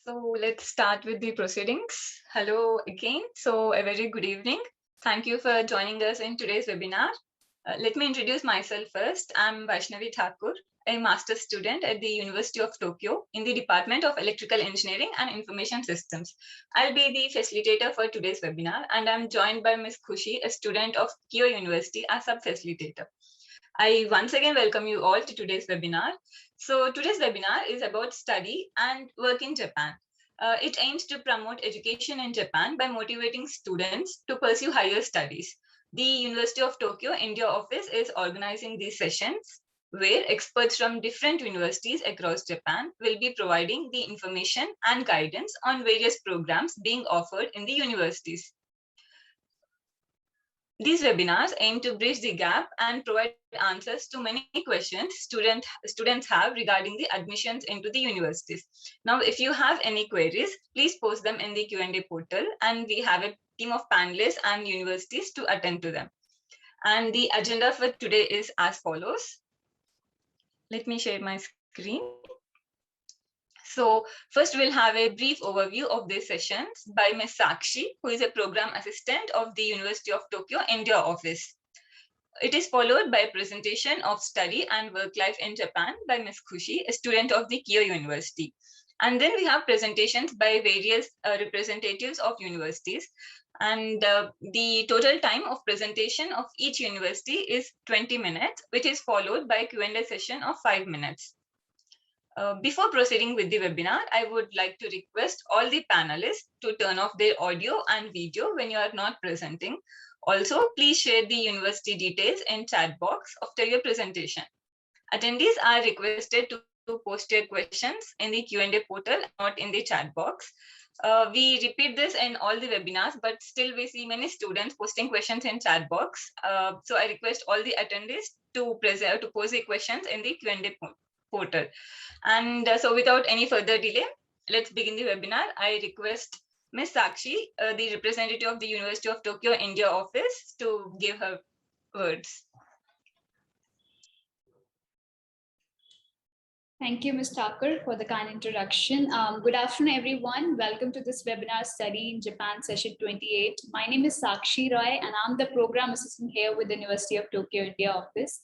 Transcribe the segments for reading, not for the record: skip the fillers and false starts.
So let's start with the proceedings. Hello again. So a very good evening. Thank you for joining us in today's webinar. Let me introduce myself first. I'm Vaishnavi Thakur, a master's student at the University of Tokyo in the Department of Electrical Engineering and Information Systems. I'll be the facilitator for today's webinar, and I'm joined by Ms. Khushi, a student of Kyoto University, as sub-facilitator. I once again welcome you all to today's webinar. So today's webinar is about study and work in Japan. It aims to promote education in Japan by motivating students to pursue higher studies. The University of Tokyo India office is organizing these sessions where experts from different universities across Japan will be providing the information and guidance on various programs being offered in the universities. These webinars aim to bridge the gap and provide answers to many questions students have regarding the admissions into the universities. Now, if you have any queries, please post them in the Q&A portal, and we have a team of panelists and universities to attend to them. And the agenda for today is as follows. Let me share my screen. So first we'll have a brief overview of these sessions by Ms. Sakshi, who is a program assistant of the University of Tokyo India office. It is followed by a presentation of study and work life in Japan by Ms. Khushi, a student of the Kyoto University. And then we have presentations by various representatives of universities. And the total time of presentation of each university is 20 minutes, which is followed by a Q&A session of 5 minutes. Before proceeding with the webinar, I would like to request all the panelists to turn off their audio and video when you are not presenting. Also, please share the university details in chat box after your presentation. Attendees are requested to post their questions in the Q&A portal, not in the chat box. We repeat this in all the webinars, but still we see many students posting questions in chat box. So I request all the attendees to post their questions in the Q&A portal. And so without any further delay, let's begin the webinar. I request Ms. Sakshi, the representative of the University of Tokyo India office, to give her words. Thank you, Ms. Thakur, for the kind introduction. Good afternoon, everyone. Welcome to this webinar study in Japan, session 28. My name is Sakshi Roy, and I'm the program assistant here with the University of Tokyo India office.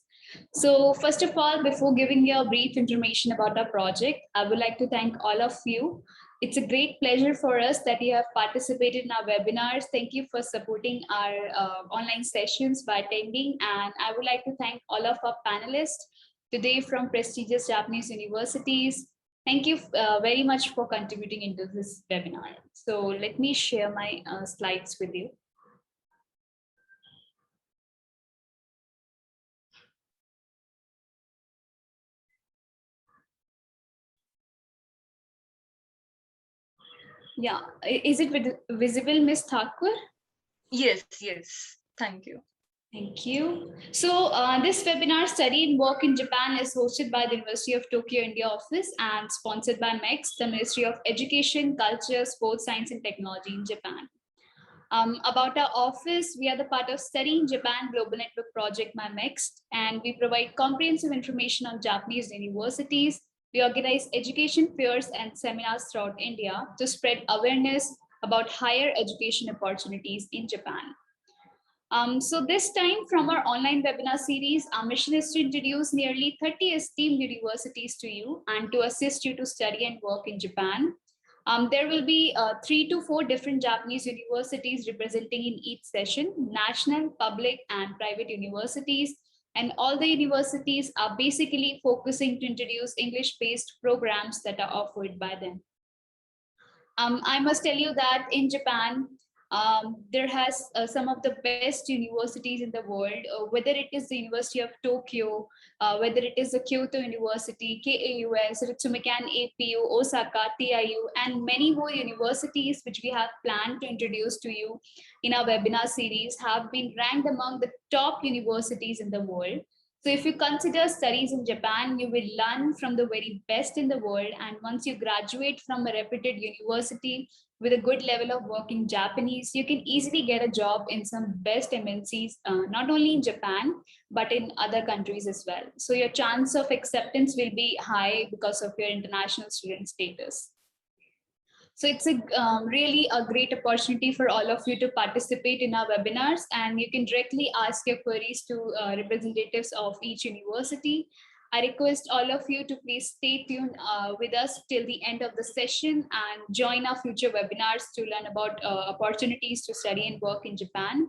So first of all, before giving you a brief information about our project, I would like to thank all of you. It's a great pleasure for us that you have participated in our webinars. Thank you for supporting our online sessions by attending. And I would like to thank all of our panelists today from prestigious Japanese universities. Thank you very much for contributing into this webinar. So let me share my slides with you. Yeah, is it visible, Ms. Thakur? Yes, yes. Thank you. Thank you. So this webinar, Study and Work in Japan, is hosted by the University of Tokyo India office and sponsored by MEX, the Ministry of Education, Culture, Sports, Science and Technology in Japan. About our office, we are the part of Study in Japan Global Network Project by MEX, and we provide comprehensive information on Japanese universities. We organize education fairs and seminars throughout India to spread awareness about higher education opportunities in Japan. So this time from our online webinar series, our mission is to introduce nearly 30 esteemed universities to you and to assist you to study and work in Japan. There will be 3 to 4 different Japanese universities representing in each session, national, public, and private universities. And all the universities are basically focusing to introduce English-based programs that are offered by them. I must tell you that in Japan, there has some of the best universities in the world, whether it is the University of Tokyo, whether it is the Kyoto University, KAUS, Ritsumeikan APU, Osaka, TIU, and many more universities which we have planned to introduce to you in our webinar series have been ranked among the top universities in the world. So if you consider studies in Japan, you will learn from the very best in the world. And once you graduate from a reputed university with a good level of working Japanese, you can easily get a job in some best MNCs, not only in Japan, but in other countries as well. So your chance of acceptance will be high because of your international student status. So it's really a great opportunity for all of you to participate in our webinars, and you can directly ask your queries to representatives of each university. I request all of you to please stay tuned with us till the end of the session and join our future webinars to learn about opportunities to study and work in Japan.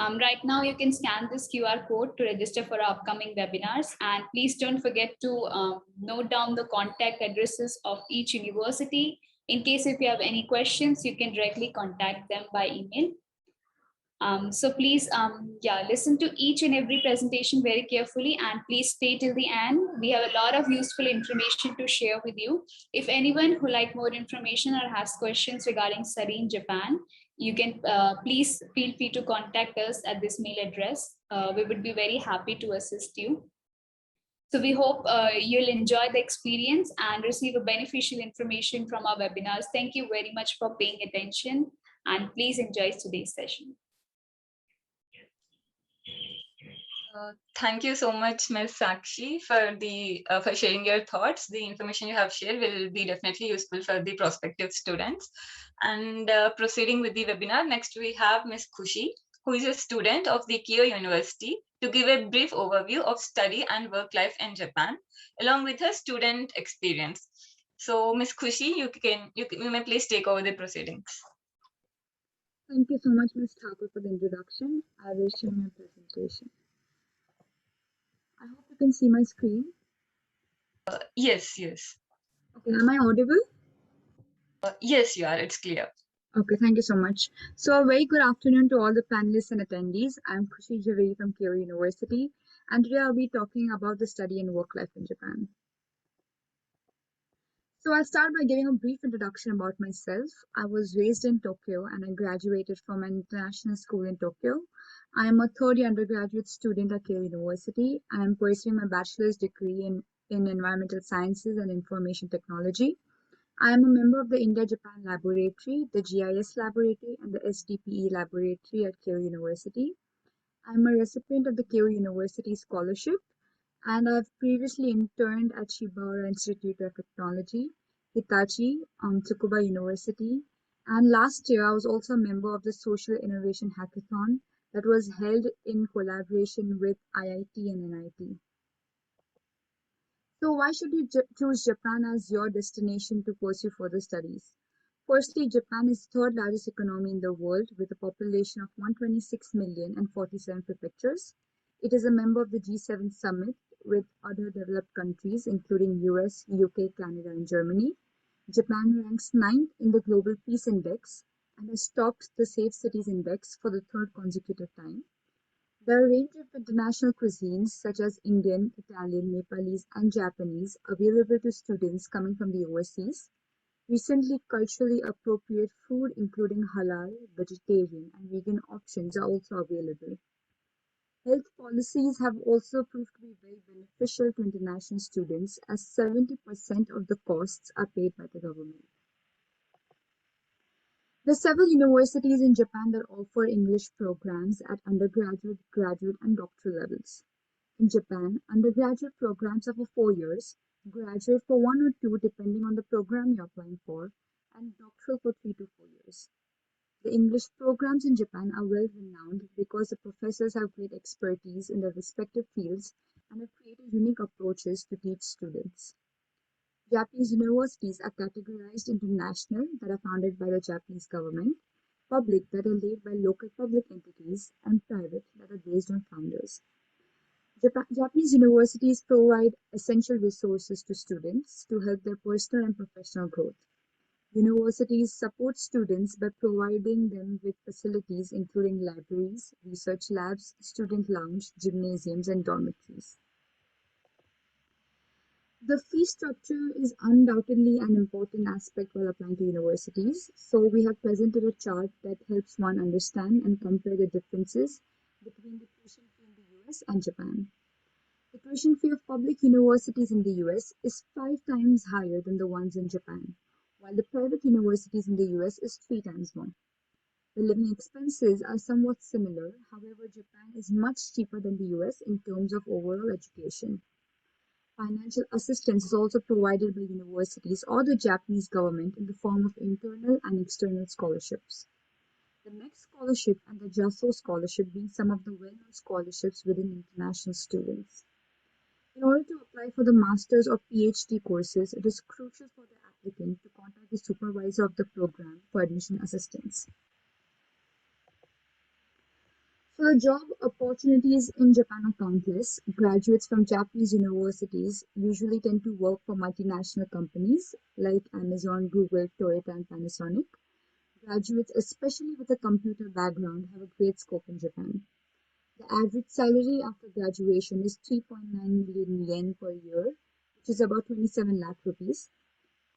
Right now, you can scan this QR code to register for our upcoming webinars. And please don't forget to note down the contact addresses of each university. In case if you have any questions, you can directly contact them by email. So please, listen to each and every presentation very carefully, and please stay till the end. We have a lot of useful information to share with you. If anyone who like more information or has questions regarding study in Japan, you can please feel free to contact us at this mail address. We would be very happy to assist you. So we hope you'll enjoy the experience and receive a beneficial information from our webinars. Thank you very much for paying attention, and please enjoy today's session. Thank you so much, Ms. Sakshi, for sharing your thoughts. The information you have shared will be definitely useful for the prospective students. And proceeding with the webinar, next we have Ms. Khushi, who is a student of the Kyoto University, to give a brief overview of study and work life in Japan, along with her student experience. So, Ms. Khushi, you may please take over the proceedings. Thank you so much, Ms. Thakur, for the introduction. I will share my presentation. I hope you can see my screen. Yes. Okay, am I audible? Yes, you are. It's clear. Okay, thank you so much. So a very good afternoon to all the panelists and attendees. I'm Khushi Javeri from Kyoto University, and today I'll be talking about the study and work life in Japan. So I'll start by giving a brief introduction about myself. I was raised in Tokyo and I graduated from an international school in Tokyo. I am a third-year undergraduate student at Kyoto University, and I'm pursuing my bachelor's degree in environmental sciences and information technology. I am a member of the India-Japan Laboratory, the GIS Laboratory, and the SDPE Laboratory at Kyoto University. I am a recipient of the Kyoto University Scholarship, and I've previously interned at Shibara Institute of Technology, Hitachi, Tsukuba University, and last year I was also a member of the Social Innovation Hackathon that was held in collaboration with IIT and NIT. So why should you choose Japan as your destination to pursue further studies? Firstly, Japan is the third largest economy in the world with a population of 126 million and 47 prefectures. It is a member of the G7 summit with other developed countries including US, UK, Canada, and Germany. Japan ranks 9th in the Global Peace Index and has topped the Safe Cities Index for the third consecutive time. There are a range of international cuisines such as Indian, Italian, Nepalese, and Japanese available to students coming from the overseas. Recently, culturally appropriate food including halal, vegetarian, and vegan options are also available. Health policies have also proved to be very beneficial to international students as 70% of the costs are paid by the government. There are several universities in Japan that offer English programs at undergraduate, graduate, and doctoral levels. In Japan, undergraduate programs are for 4 years, graduate for 1 or 2 depending on the program you're applying for, and doctoral for 3 to 4 years. The English programs in Japan are well renowned because the professors have great expertise in their respective fields and have created unique approaches to teach students. Japanese universities are categorized into national, that are founded by the Japanese government, public, that are led by local public entities, and private, that are based on founders. Japanese universities provide essential resources to students to help their personal and professional growth. Universities support students by providing them with facilities including libraries, research labs, student lounge, gymnasiums, and dormitories. The fee structure is undoubtedly an important aspect while applying to universities. So we have presented a chart that helps one understand and compare the differences between the tuition fee in the US and Japan. The tuition fee of public universities in the US is 5 times higher than the ones in Japan, while the private universities in the US is 3 times more. The living expenses are somewhat similar, however, Japan is much cheaper than the US in terms of overall education. Financial assistance is also provided by universities or the Japanese government in the form of internal and external scholarships. The MEX scholarship and the JASO scholarship being some of the well-known scholarships within international students. In order to apply for the master's or PhD courses, it is crucial for the applicant to contact the supervisor of the program for admission assistance. So the job opportunities in Japan are countless. Graduates from Japanese universities usually tend to work for multinational companies like Amazon, Google, Toyota, and Panasonic. Graduates, especially with a computer background, have a great scope in Japan. The average salary after graduation is 3.9 million yen per year, which is about 27 lakh rupees.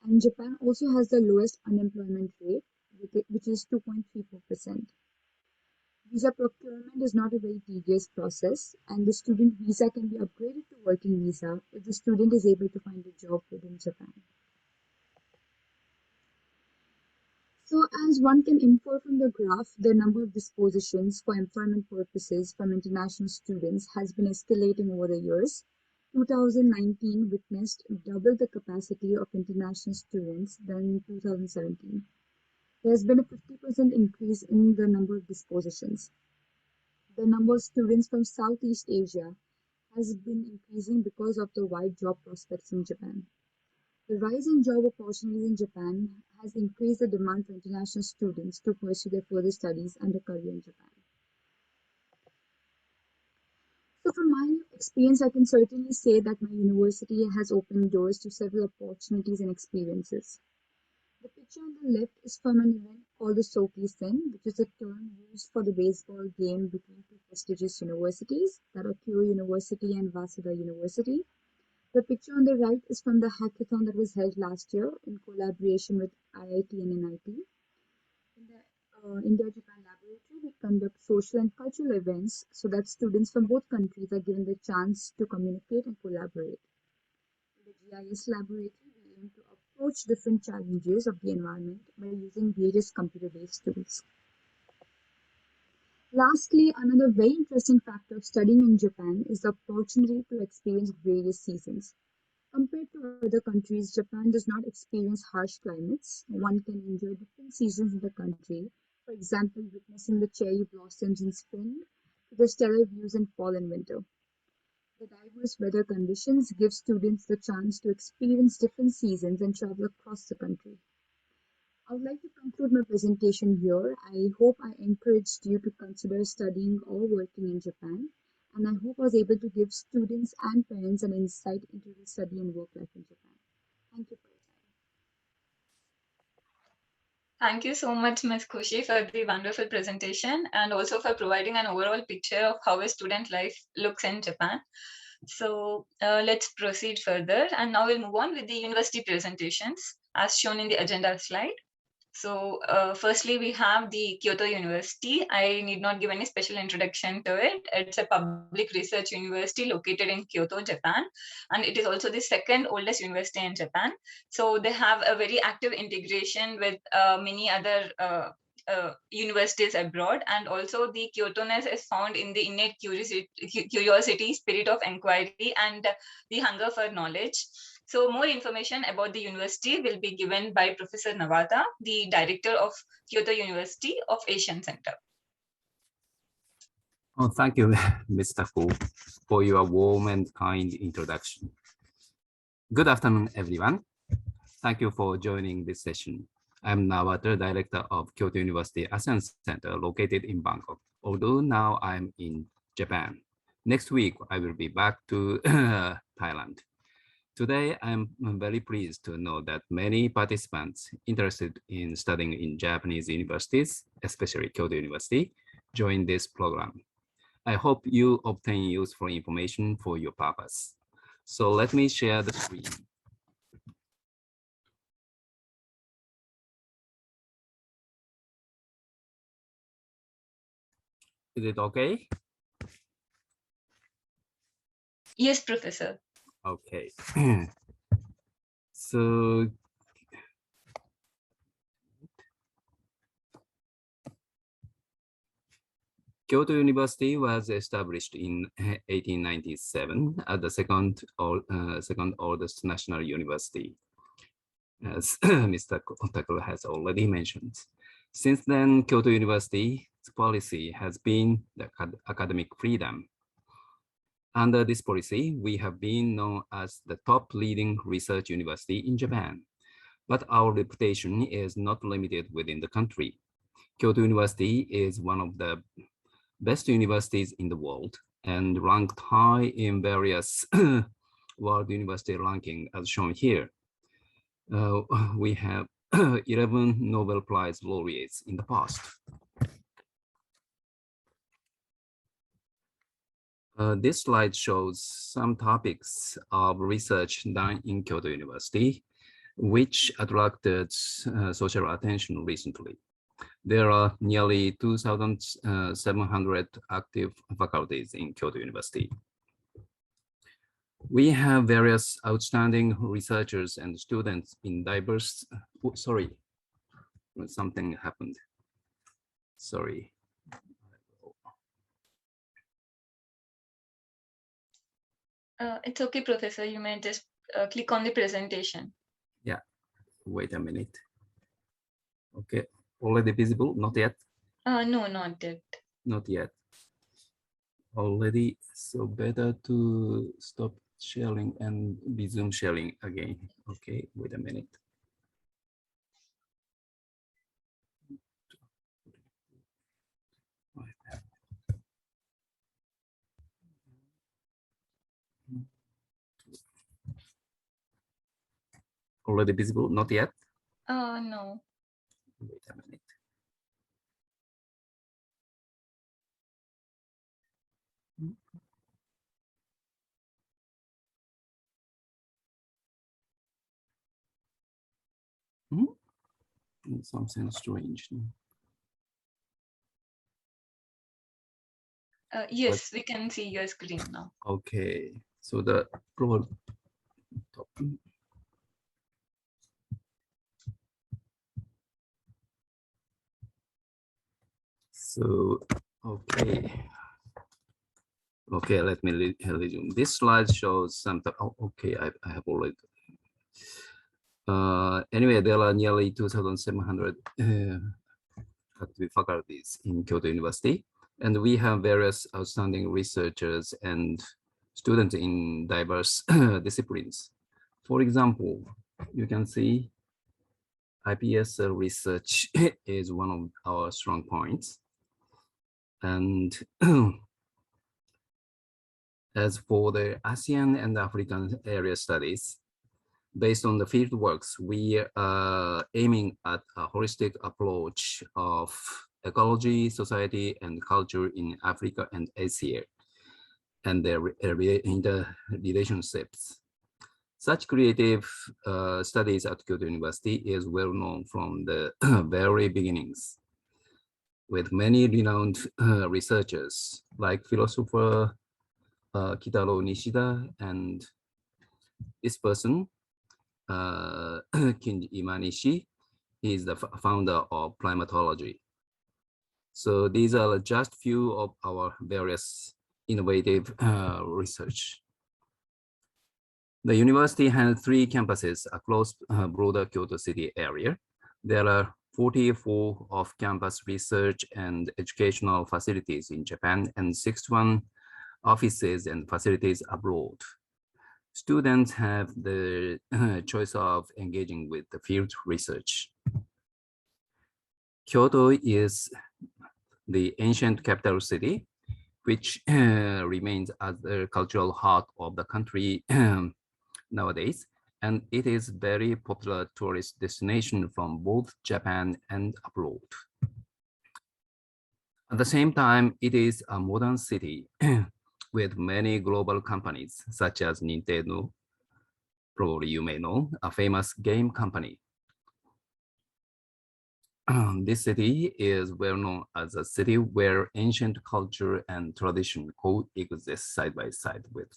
And Japan also has the lowest unemployment rate, which is 2.34%. Visa procurement is not a very tedious process, and the student visa can be upgraded to working visa if the student is able to find a job within Japan. So as one can infer from the graph, the number of dispositions for employment purposes from international students has been escalating over the years. 2019 witnessed double the capacity of international students than 2017. There has been a 50% increase in the number of dispositions. The number of students from Southeast Asia has been increasing because of the wide job prospects in Japan. The rise in job opportunities in Japan has increased the demand for international students to pursue their further studies and a career in Japan. So from my experience, I can certainly say that my university has opened doors to several opportunities and experiences. The picture on the left is from an event called the Soki-sen, which is a term used for the baseball game between two prestigious universities, that are Kyoto University and Waseda University. The picture on the right is from the hackathon that was held last year in collaboration with IIT and NIT. In the India-Japan laboratory, we conduct social and cultural events so that students from both countries are given the chance to communicate and collaborate. In the GIS laboratory, we aim to approach different challenges of the environment by using various computer-based tools. Lastly, another very interesting factor of studying in Japan is the opportunity to experience various seasons. Compared to other countries, Japan does not experience harsh climates. One can enjoy different seasons in the country, for example, witnessing the cherry blossoms in spring to the stellar views in fall and winter. The diverse weather conditions give students the chance to experience different seasons and travel across the country. I would like to conclude my presentation here. I hope I encouraged you to consider studying or working in Japan, and I hope I was able to give students and parents an insight into the study and work life in Japan. Thank you for your time. Thank you so much, Ms. Khushi, for the wonderful presentation and also for providing an overall picture of how a student life looks in Japan. So let's proceed further. And now we'll move on with the university presentations as shown in the agenda slide. So firstly, we have the Kyoto University. I need not give any special introduction to it. It's a public research university located in Kyoto, Japan. And it is also the second oldest university in Japan. So they have a very active integration with many other universities abroad, and also the Kyoto-ness is found in the innate curiosity, spirit of inquiry, and the hunger for knowledge. So more information about the university will be given by Professor Nawata, the director of Kyoto University of Asian Center. Oh, thank you, Mr. Hu, for your warm and kind introduction. Good afternoon, everyone. Thank you for joining this session. I'm Nawata, director of Kyoto University ASEAN Center located in Bangkok, although now I'm in Japan. Next week, I will be back to Thailand. Today, I'm very pleased to know that many participants interested in studying in Japanese universities, especially Kyoto University, join this program. I hope you obtain useful information for your purpose. So let me share the screen. Is it okay? Yes, Professor. Okay. So Kyoto University was established in 1897 as the second oldest national university, as Mr. Otakura has already mentioned. Since then, Kyoto University's policy has been the academic freedom. Under this policy, we have been known as the top leading research university in Japan. But our reputation is not limited within the country. Kyoto University is one of the best universities in the world and ranked high in various world university ranking as shown here. We have 11 Nobel Prize laureates in the past. This slide shows some topics of research done in Kyoto University, which attracted social attention recently. There are nearly 2,700 active faculties in Kyoto University. We have various outstanding researchers and students in diverse, sorry, something happened. Sorry. It's okay, Professor. You may just click on the presentation. Yeah, wait a minute. Okay, already visible? Not yet? No, not yet. Not yet. Already, so better to stop sharing and resume sharing again. Okay, wait a minute. Already visible? Not yet? No. Wait a minute. Something strange. Yes, we can see your screen now. Okay, so the top. So, okay. Okay, let me resume. This slide shows some, oh, okay, I have already. Anyway, there are nearly 2,700 active faculties in Kyoto University, and we have various outstanding researchers and students in diverse disciplines. For example, you can see IPS research is one of our strong points. And as for the ASEAN and African area studies, based on the field works, we are aiming at a holistic approach of ecology, society, and culture in Africa and Asia, and their relationships. Such creative studies at Kyoto University is well known from the very beginnings, with many renowned researchers like philosopher Kitaro Nishida and this person, Kinji Imanishi. He is the founder of primatology. So these are just few of our various innovative research. The university has 3 campuses across broader Kyoto city area. There are 44 off-campus research and educational facilities in Japan and 61 offices and facilities abroad. Students have the choice of engaging with the field research. Kyoto is the ancient capital city, which remains as the cultural heart of the country nowadays, and it is very popular tourist destination from both Japan and abroad. At the same time, it is a modern city with many global companies such as Nintendo, probably you may know, a famous game company. This city is well known as a city where ancient culture and tradition coexist side by side with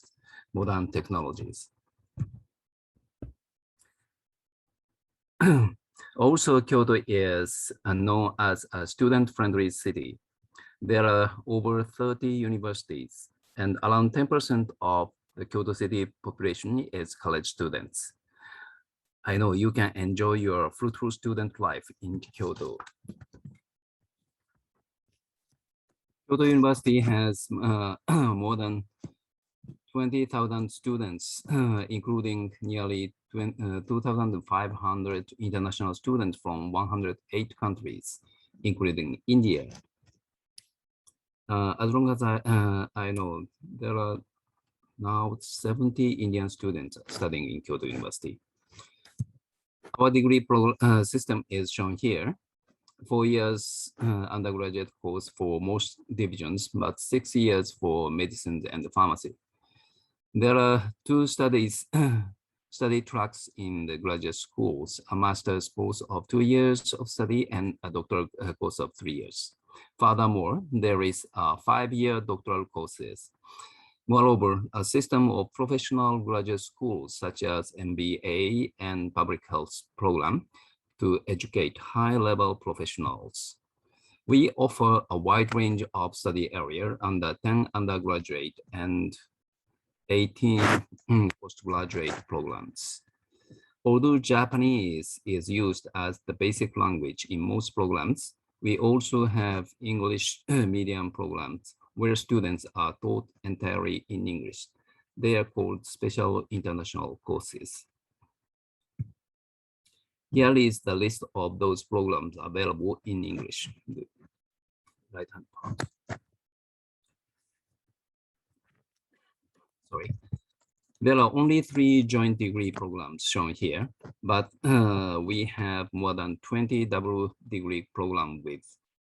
modern technologies. Also, Kyoto is known as a student-friendly city. There are over 30 universities, and around 10% of the Kyoto City population is college students. I know you can enjoy your fruitful student life in Kyoto. Kyoto University has more than 20,000 students, including nearly 2,500 international students from 108 countries, including India. As long as I know, there are now 70 Indian students studying in Kyoto University. Our degree system is shown here. 4 years undergraduate course for most divisions, but 6 years for medicine and pharmacy. There are 2 study tracks in the graduate schools, a master's course of 2 years of study and a doctoral course of 3 years. Furthermore, there is a 5-year doctoral courses. Moreover, a system of professional graduate schools such as MBA and public health program to educate high-level professionals. We offer a wide range of study area under 10 undergraduate and 18 postgraduate programs. Although Japanese is used as the basic language in most programs, we also have English medium programs where students are taught entirely in English. They are called special international courses. Here is the list of those programs available in English. The right-hand part. Sorry. There are only 3 joint degree programs shown here, but we have more than 20 double degree programs with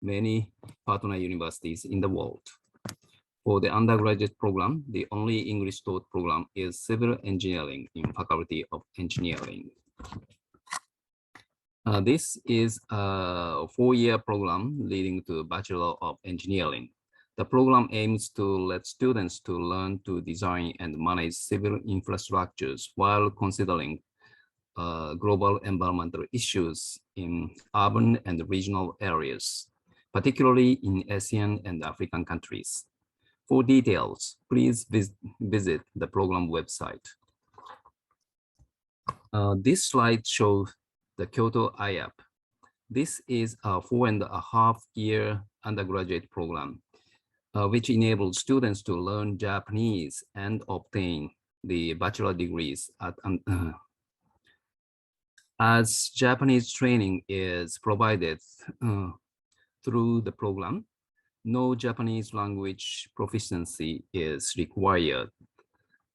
many partner universities in the world. For the undergraduate program, the only English taught program is Civil Engineering in Faculty of Engineering. This is a 4-year program leading to Bachelor of Engineering. The program aims to let students to learn to design and manage civil infrastructures while considering global environmental issues in urban and regional areas, particularly in Asian and African countries. For details, please visit the program website. This slide shows the Kyoto IAP. This is a 4.5-year undergraduate program, which enables students to learn Japanese and obtain the bachelor degrees as Japanese training is provided through the program. No Japanese language proficiency is required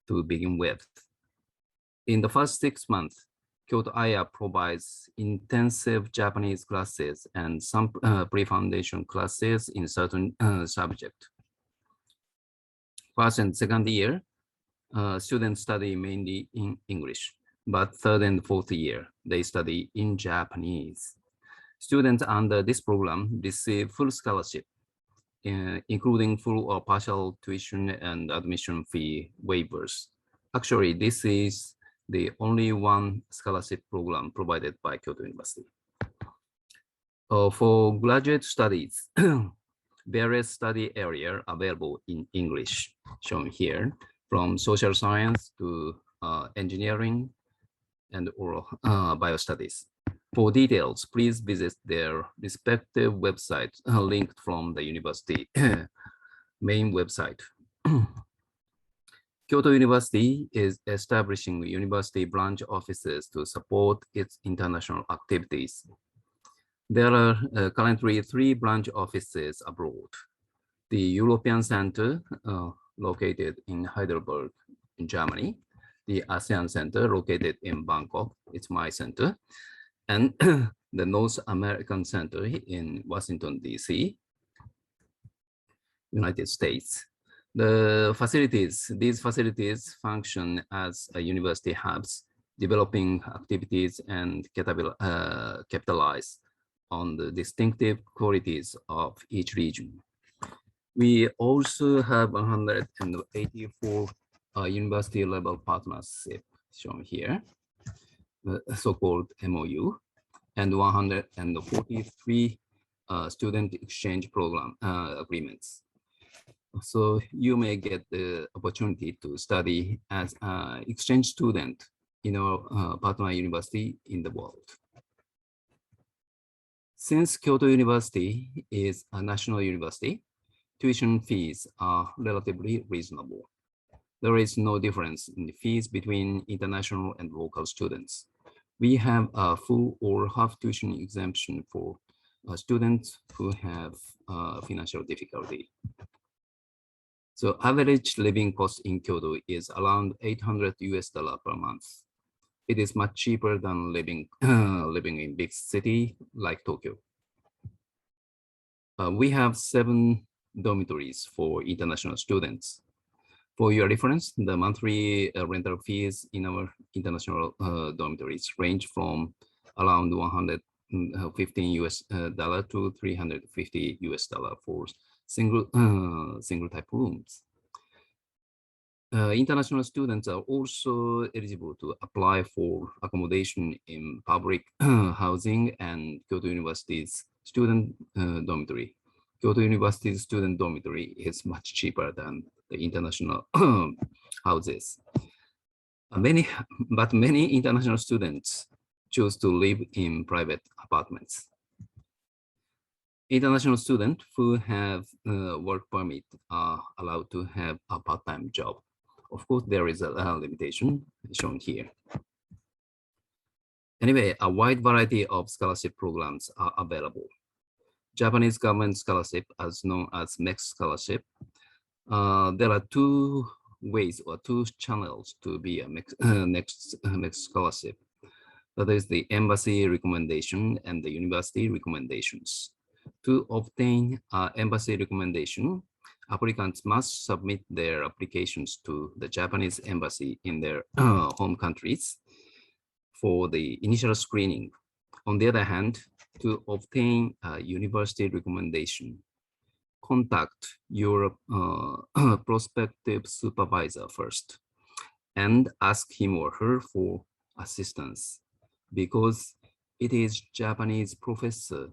to begin with. In the first 6 months, Kyoto IAP provides intensive Japanese classes and some pre-foundation classes in certain subjects. First and second year, students study mainly in English, but third and fourth year, they study in Japanese. Students under this program receive full scholarship, including full or partial tuition and admission fee waivers. Actually, this is the only one scholarship program provided by Kyoto University. For graduate studies, various study areas available in English, shown here, from social science to engineering and oral biostudies. For details, please visit their respective websites linked from the university main website. Kyoto University is establishing university branch offices to support its international activities. There are currently 3 branch offices abroad. The European Center, located in Heidelberg, in Germany. The ASEAN Center, located in Bangkok, it's my center. And the North American Center in Washington, D.C., United States. These facilities function as university hubs, developing activities and capitalize on the distinctive qualities of each region. We also have 184 university level partnership shown here, the so-called MOU, and 143 student exchange program agreements. So you may get the opportunity to study as an exchange student in our partner university in the world. Since Kyoto University is a national university, tuition fees are relatively reasonable. There is no difference in the fees between international and local students. We have a full or half tuition exemption for students who have financial difficulty. So average living cost in Kyoto is around $800 per month. It is much cheaper than living in big city like Tokyo. We have 7 dormitories for international students. For your reference, the monthly rental fees in our international dormitories range from around $115 to $350 for single type rooms. International students are also eligible to apply for accommodation in public housing and Kyoto University's student dormitory. Kyoto University's student dormitory is much cheaper than the international houses. But many international students choose to live in private apartments. International students who have work permit are allowed to have a part-time job. Of course, there is a limitation shown here. Anyway, a wide variety of scholarship programs are available. Japanese government scholarship, as known as MEX scholarship. There are 2 ways or 2 channels to be a MEX scholarship. That is the embassy recommendation and the university recommendations. To obtain embassy recommendation, applicants must submit their applications to the Japanese embassy in their home countries for the initial screening. On the other hand, to obtain a university recommendation, contact your prospective supervisor first and ask him or her for assistance, because it is Japanese professor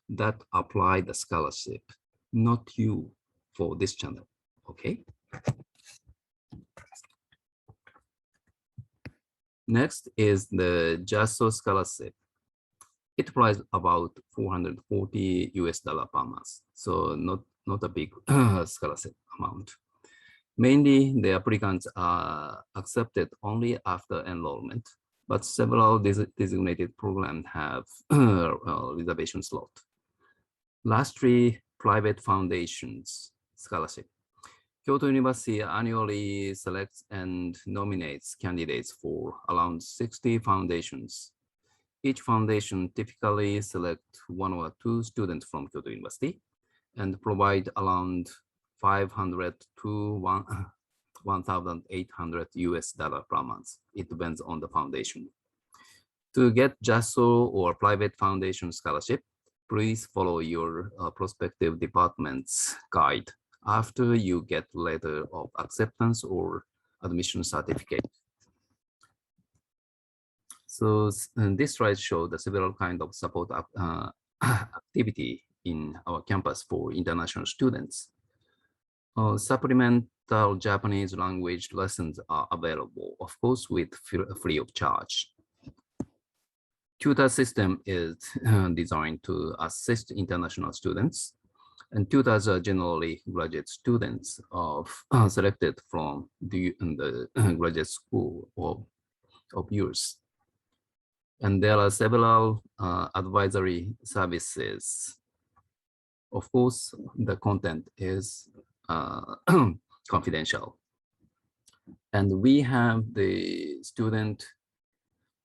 that apply the scholarship, not you for this channel, okay? Next is the JASO scholarship. It prices about $440 per month, so not a big scholarship amount. Mainly, the applicants are accepted only after enrollment, but several designated programs have reservation slot. Lastly, private foundations scholarship. Kyoto University annually selects and nominates candidates for around 60 foundations. Each foundation typically selects 1 or 2 students from Kyoto University and provide around $500 to $1,800 per month. It depends on the foundation. To get JASO or private foundation scholarship, please follow your prospective department's guide after you get letter of acceptance or admission certificate. So this slide shows the several kinds of support activity in our campus for international students. Supplemental Japanese language lessons are available, of course, with free of charge. Tutor system is designed to assist international students, and tutors are generally graduate students selected from the graduate school of yours. And there are several advisory services. Of course, the content is confidential. And we have the student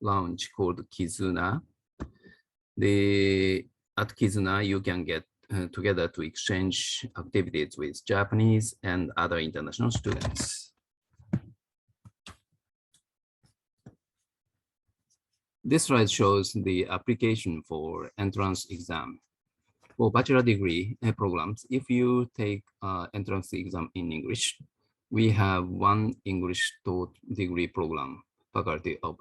lounge called Kizuna. At Kizuna, you can get together to exchange activities with Japanese and other international students. This slide shows the application for entrance exam. For bachelor degree programs, if you take entrance exam in English, we have 1 English taught degree program, Faculty of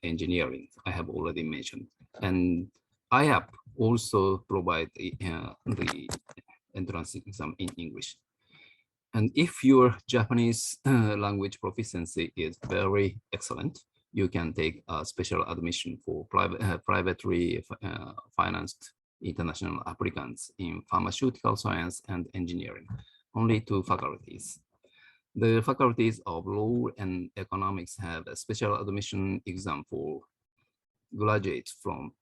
Engineering, I have already mentioned. And IAP also provide the entrance exam in English. And if your Japanese language proficiency is very excellent, you can take a special admission for privately financed international applicants in pharmaceutical science and engineering, only 2 faculties. The faculties of law and economics have a special admission exam for graduates from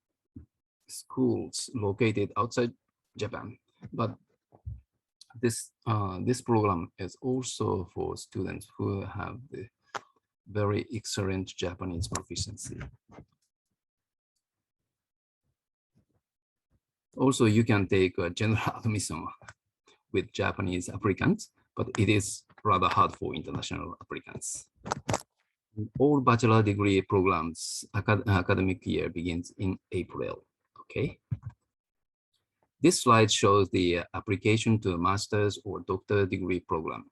schools located outside Japan. But this program is also for students who have the very excellent Japanese proficiency. Also, you can take a general admission with Japanese applicants, but it is rather hard for international applicants. All bachelor degree programs academic year begins in April. Okay. This slide shows the application to a master's or doctor degree program.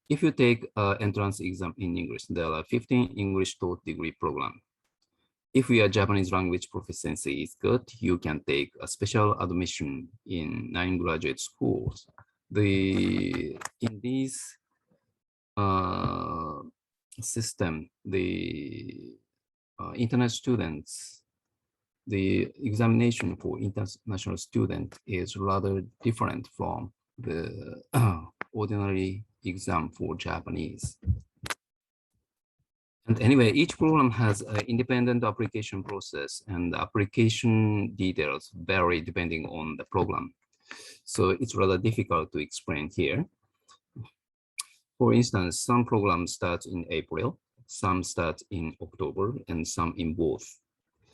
If you take an entrance exam in English, there are 15 English taught degree programs. If your Japanese language proficiency is good, you can take a special admission in 9 graduate schools. In this system, the international students, the examination for international student is rather different from the ordinary exam for Japanese. And anyway, each program has an independent application process, and the application details vary depending on the program. So it's rather difficult to explain here. For instance, some programs start in April, some start in October, and some in both.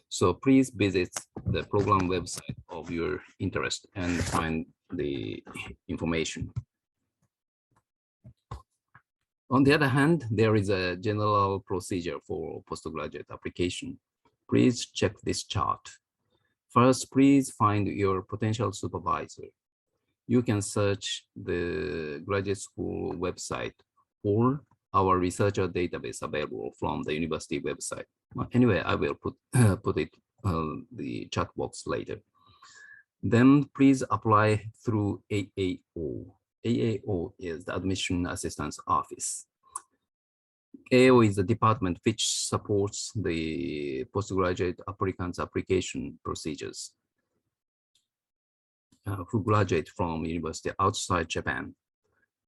So please visit the program website of your interest and find the information. On the other hand, there is a general procedure for postgraduate application. Please check this chart. First, please find your potential supervisor. You can search the graduate school website or our researcher database available from the university website. Anyway, I will put it the chat box later. Then please apply through AAO. AAO is the Admission Assistance Office. AAO is the department which supports the postgraduate applicants' application procedures who graduate from university outside Japan.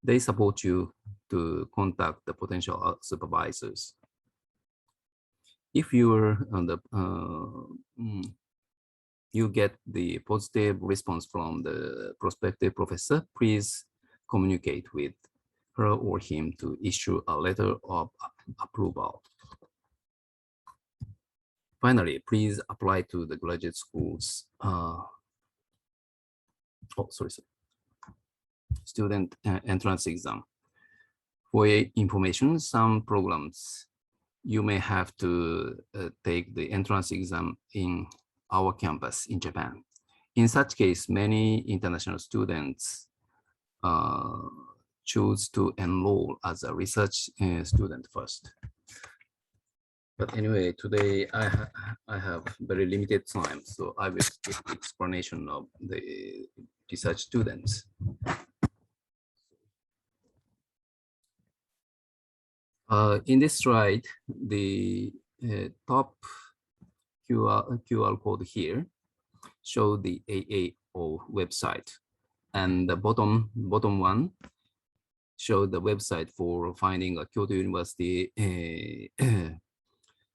They support you to contact the potential supervisors. If you're on the you get the positive response from the prospective professor, please communicate with her or him to issue a letter of approval. Finally, please apply to the graduate schools. Student entrance exam. For your information, some programs you may have to take the entrance exam in our campus in Japan. In such case, many international students choose to enroll as a research student first. But anyway, today I have very limited time, so I will skip the explanation of the research students. In this slide, the top QR code here show the AAO website, and the bottom one show the website for finding a Kyoto University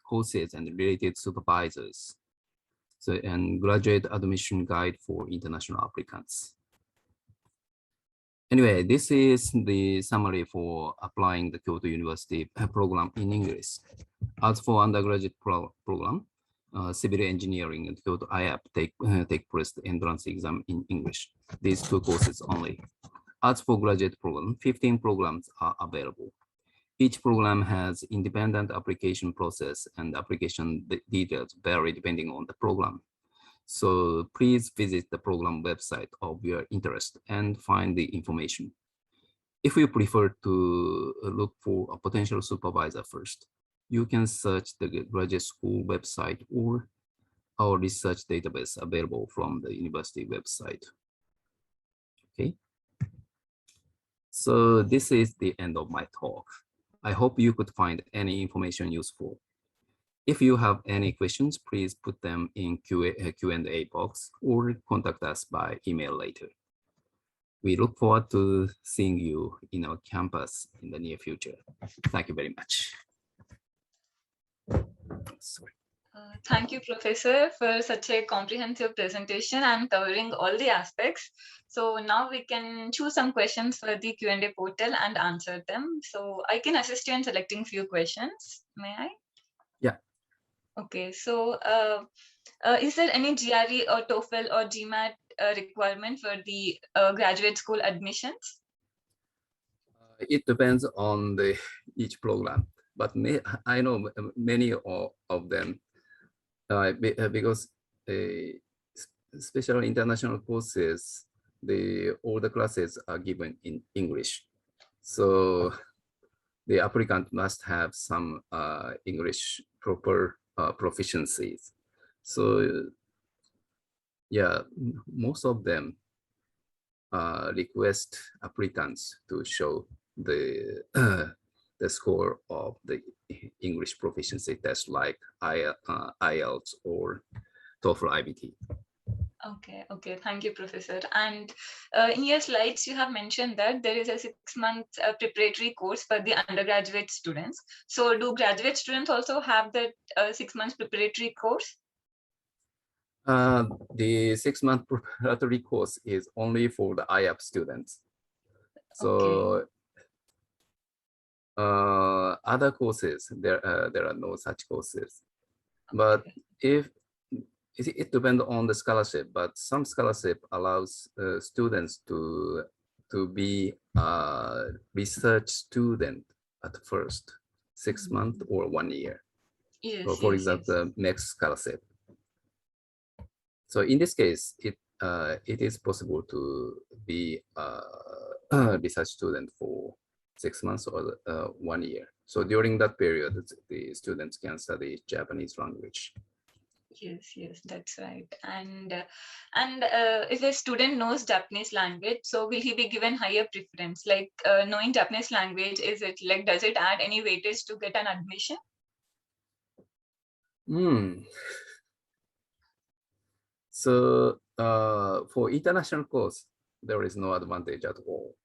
courses and related supervisors. So, and graduate admission guide for international applicants. Anyway, this is the summary for applying the Kyoto University program in English. As for undergraduate program, civil engineering and Kyoto IAP take place the entrance exam in English. These 2 courses only. As for graduate program, 15 programs are available. Each program has independent application process, and application details vary depending on the program. So please visit the program website of your interest and find the information. If you prefer to look for a potential supervisor first, you can search the graduate school website or our research database available from the university website. Okay. So this is the end of my talk. I hope you could find any information useful. If you have any questions, please put them in Q&A box or contact us by email later. We look forward to seeing you in our campus in the near future. Thank you very much. Sorry. Thank you, Professor, for such a comprehensive presentation and covering all the aspects. So now we can choose some questions for the Q&A portal and answer them. So I can assist you in selecting few questions. May I? Yeah. Okay. So is there any GRE or TOEFL or GMAT requirement for the graduate school admissions? It depends on each program, but I know many of them because special international courses, all the classes are given in English. So the applicant must have some English proper proficiencies. So yeah, most of them request applicants to show the the score of the English proficiency test like IELTS or TOEFL IBT. Okay. Thank you, Professor. And in your slides, you have mentioned that there is a 6-month preparatory course for the undergraduate students. So do graduate students also have that 6 months preparatory course? The 6-month preparatory course is only for the IAP students. So other courses, there are no such courses. But if it depends on the scholarship, but some scholarship allows students to be a research student at first, 6 months or 1 year. Yes. So for example, next scholarship. So in this case, it is possible to be a research student for 6 months or 1 year. So during that period, the students can study Japanese language. Yes, that's right. And if a student knows Japanese language, so will he be given higher preference? Like knowing Japanese language, does it add any weightage to get an admission? So for international course, there is no advantage at all.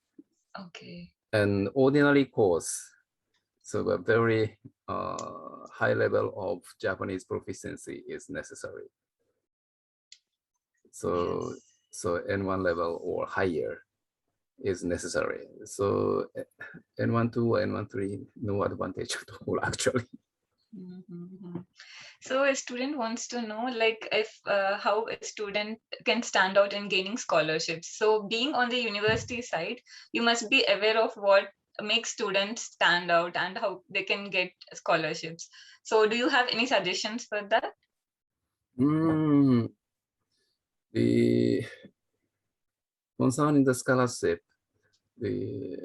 Okay. And ordinary course, so a very high level of Japanese proficiency is necessary. So N1 level or higher is necessary. So N1, 2, N1, 3, no advantage at all actually. So a student wants to know like if how a student can stand out in gaining scholarships. So being on the university side, you must be aware of what makes students stand out and how they can get scholarships. So do you have any suggestions for that? The concerning the scholarship, the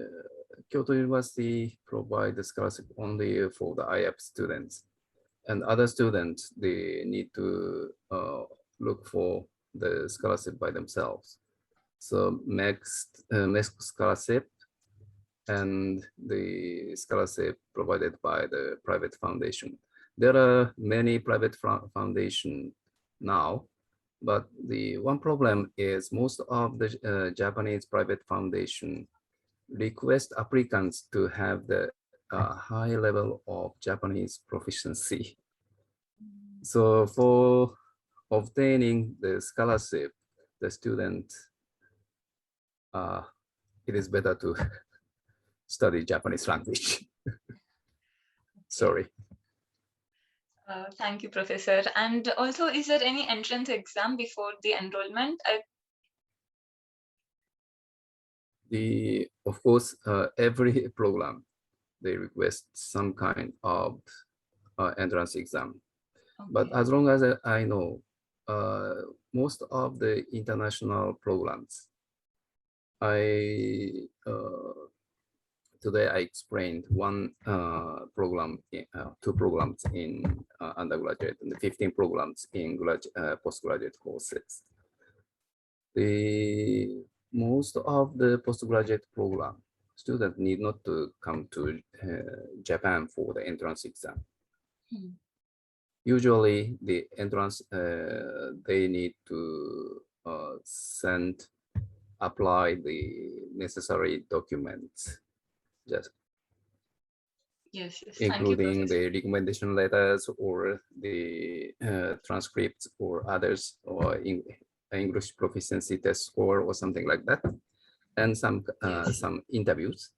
Kyoto University provide the scholarship only for the IAP students, and other students, they need to look for the scholarship by themselves. So next scholarship and the scholarship provided by the private foundation. There are many private foundations now, but the one problem is most of the Japanese private foundation request applicants to have the high level of Japanese proficiency. So for obtaining the scholarship, the student, it is better to study Japanese language. Sorry. Thank you, Professor. And also, is there any entrance exam before the enrollment? Of course, every program, they request some kind of entrance exam. Okay. But as long as I know, most of the international programs, Today I explained one program, two programs in undergraduate and 15 programs in postgraduate courses. The most of the postgraduate program, students need not to come to Japan for the entrance exam. Usually the entrance, they need to apply the necessary documents, just Yes, yes. Thank you, including Professor. the recommendation letters or the transcripts or others, or English proficiency test score or something like that, and some interviews.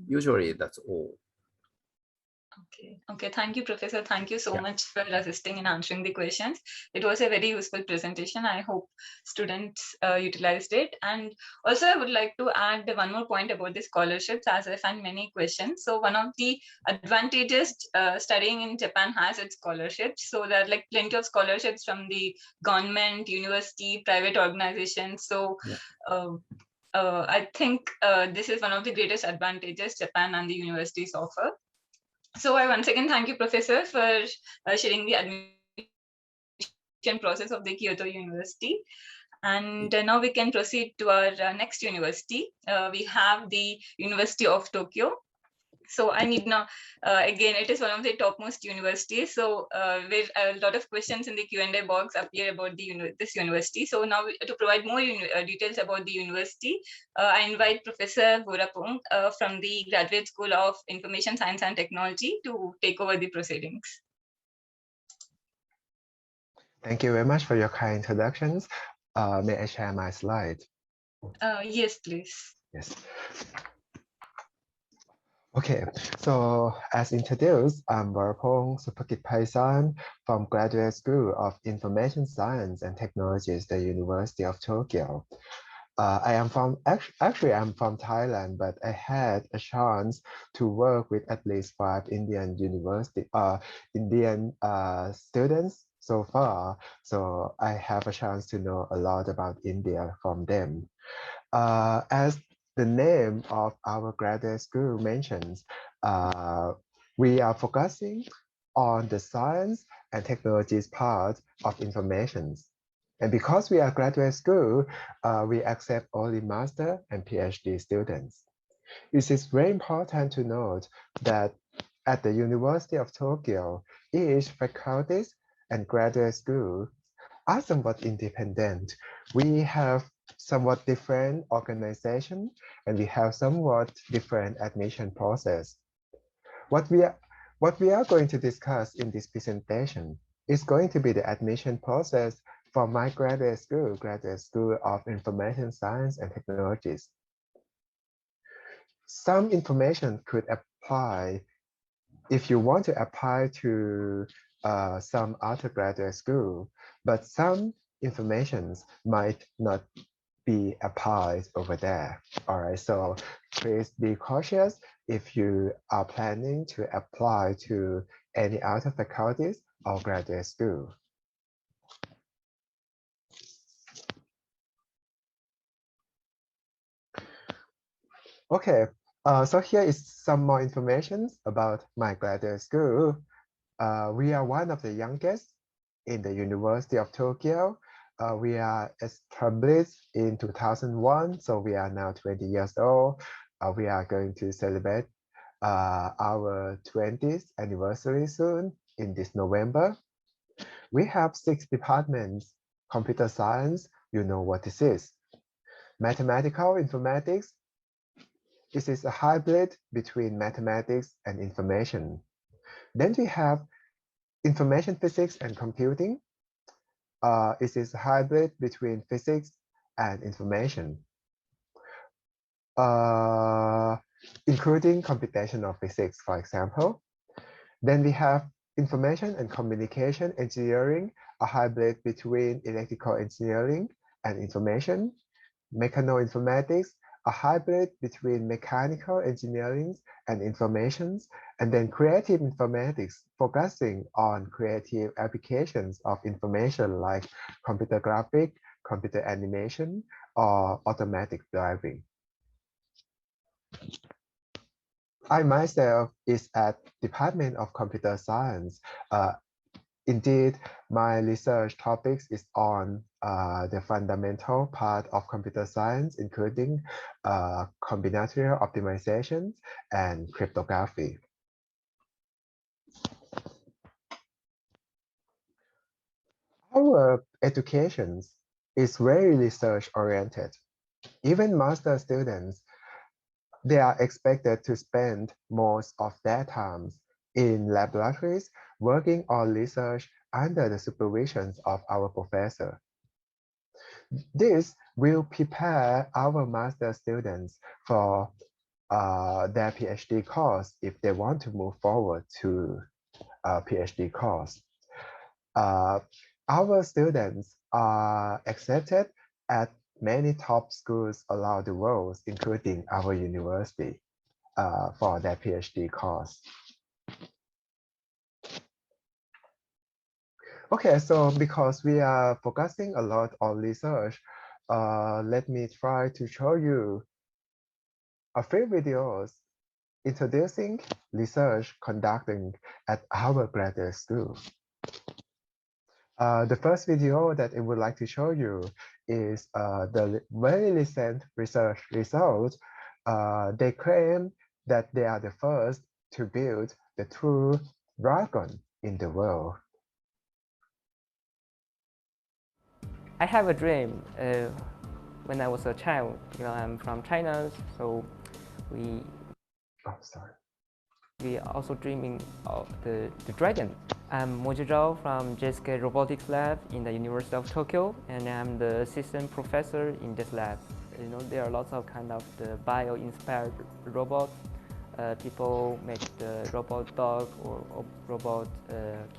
Usually that's all. Okay. Okay. Thank you, Professor. Thank you so much for assisting in answering the questions. It was a very useful presentation. I hope students utilized it. And also, I would like to add one more point about the scholarships, as I found many questions. So one of the advantages studying in Japan has its scholarships. So there are like plenty of scholarships from the government, university, private organizations. So I think this is one of the greatest advantages Japan and the universities offer. So I once again thank you, Professor, for sharing the admission process of the Kyoto University. And now we can proceed to our next university. We have the University of Tokyo. So I need now, again, it is one of the topmost universities. So where a lot of questions in the Q&A box appear about this university. So now to provide more details about the university, I invite Professor Vorapong from the Graduate School of Information Science and Technology to take over the proceedings. Thank you very much for your kind introductions. May I share my slide? Yes, please. Yes. Okay, so as introduced, I'm Varapong Supakit Paisan from Graduate School of Information Science and Technology at the University of Tokyo. I'm from Thailand, but I had a chance to work with at least 5 Indian students so far. So I have a chance to know a lot about India from them. As the name of our graduate school mentions, we are focusing on the science and technologies part of information. And because we are graduate school, we accept only master and PhD students. It is very important to note that at the University of Tokyo, each faculties and graduate school are somewhat independent. We have somewhat different organization and we have somewhat different admission process. What we are going to discuss in this presentation is going to be the admission process for my Graduate School of Information Science and Technologies. Some information could apply if you want to apply to some other graduate school, but some information might not be applied over there. All right, so please be cautious if you are planning to apply to any other faculties or graduate school. Okay, so here is some more information about my graduate school. We are one of the youngest in the University of Tokyo. We are established in 2001, so we are now 20 years old. We are going to celebrate our 20th anniversary soon in this November. We have 6 departments. Computer science, you know what this is. Mathematical informatics, this is a hybrid between mathematics and information. Then we have information physics and computing. It is a hybrid between physics and information, including computational physics, for example. Then we have information and communication engineering, a hybrid between electrical engineering and information. Mechanoinformatics, a hybrid between mechanical engineering and information, and then creative informatics, focusing on creative applications of information like computer graphic, computer animation, or automatic driving. I myself is at Department of Computer Science. Indeed, my research topics is on the fundamental part of computer science, including combinatorial optimization and cryptography. Our education is very research oriented. Even master students, they are expected to spend most of their time in laboratories working on research under the supervision of our professor. This will prepare our master students for their PhD course if they want to move forward to a PhD course. Our students are accepted at many top schools around the world, including our university, for their PhD course. Okay, so because we are focusing a lot on research, let me try to show you a few videos introducing research conducting at our graduate school. The first video that I would like to show you is the very recent research results. They claim that they are the first to build the true dragon in the world. I have a dream when I was a child. I'm from China, so we also dreaming of the dragon. I'm Mo Zhao from JSK Robotics Lab in the University of Tokyo, and I'm the assistant professor in this lab. There are lots of kind of the bio-inspired robots. People make the robot dog or robot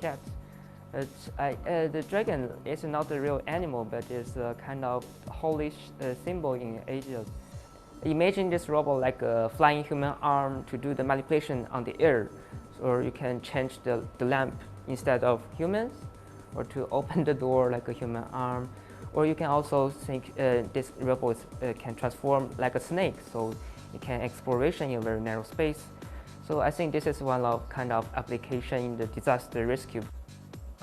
cat. The dragon is not a real animal, but it's a kind of holy symbol in Asia. Imagine this robot like a flying human arm to do the manipulation on the air. Or you can change the lamp instead of humans, or to open the door like a human arm. Or you can also think this robot can transform like a snake, so it can exploration in a very narrow space. So I think this is one of kind of application in the disaster rescue.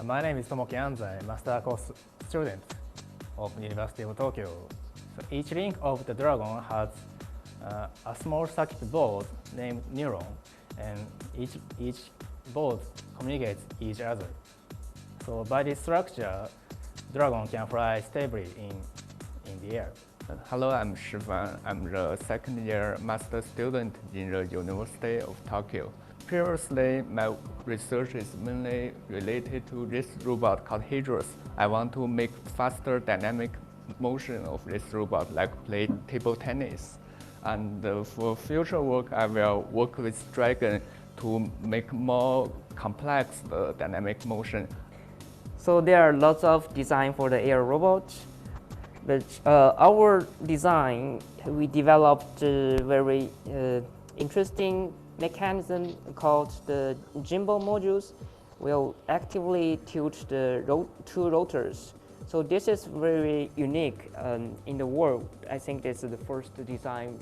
My name is Tomoki Anzai, master course student of University of Tokyo. So each link of the dragon has a small circuit board named neuron, and each board communicates each other. So by this structure, dragon can fly stably in the air. Hello, I'm Shifan. I'm the second year master student in the University of Tokyo. Previously, my research is mainly related to this robot called Hydrus. I want to make faster dynamic motion of this robot, like play table tennis. And for future work, I will work with Dragon to make more complex dynamic motion. So there are lots of design for the air robot, but our design, we developed a very interesting mechanism called the gimbal modules. Will actively tilt the two rotors. So this is very unique in the world. I think this is the first design.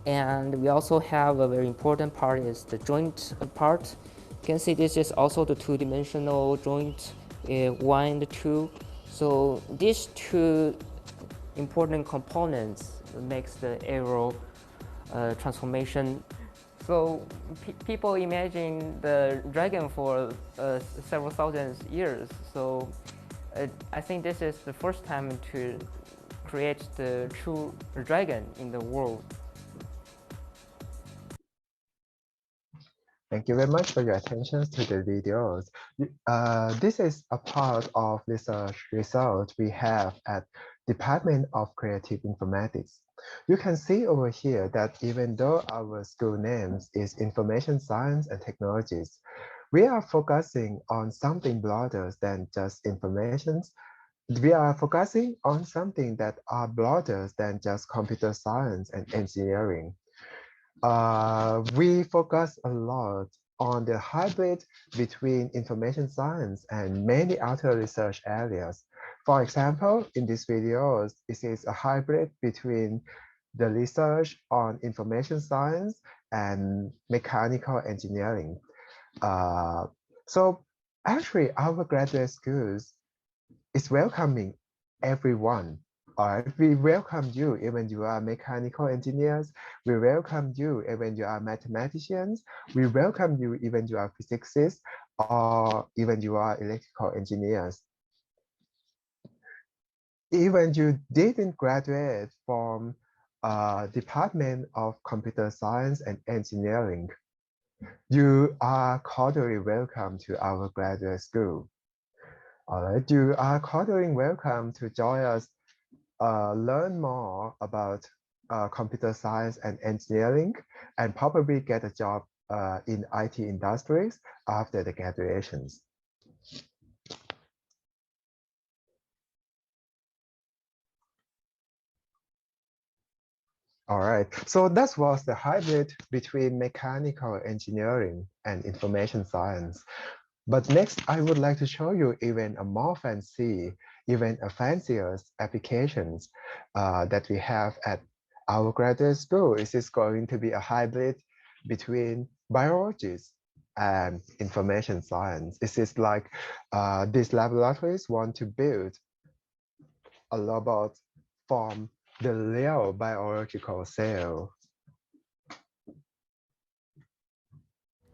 And we also have a very important part is the joint part. You can see this is also the two-dimensional joint, 1 and 2. So these two important components makes the aero transformation. So people imagine the dragon for several thousand years. So I think this is the first time to create the true dragon in the world. Thank you very much for your attention to the videos. This is a part of research result we have at Department of Creative Informatics. You can see over here that even though our school names is Information Science and Technologies, we are focusing on something broader than just information. We are focusing on something that are broader than just computer science and engineering. We focus a lot on the hybrid between information science and many other research areas. For example, in this video, this is a hybrid between the research on information science and mechanical engineering. So actually our graduate schools is welcoming everyone. All right, we welcome you even you are mechanical engineers. We welcome you even you are mathematicians. We welcome you even you are physicists or even you are electrical engineers. Even you didn't graduate from Department of Computer Science and Engineering, you are cordially welcome to our graduate school. All right, you are cordially welcome to join us, learn more about computer science and engineering, and probably get a job in IT industries after the graduations. All right, so that was the hybrid between mechanical engineering and information science. But next, I would like to show you even a more fancy, even a fancier applications that we have at our graduate school. This is going to be a hybrid between biologists and information science. This is like these laboratories want to build a robot from the real biological cell.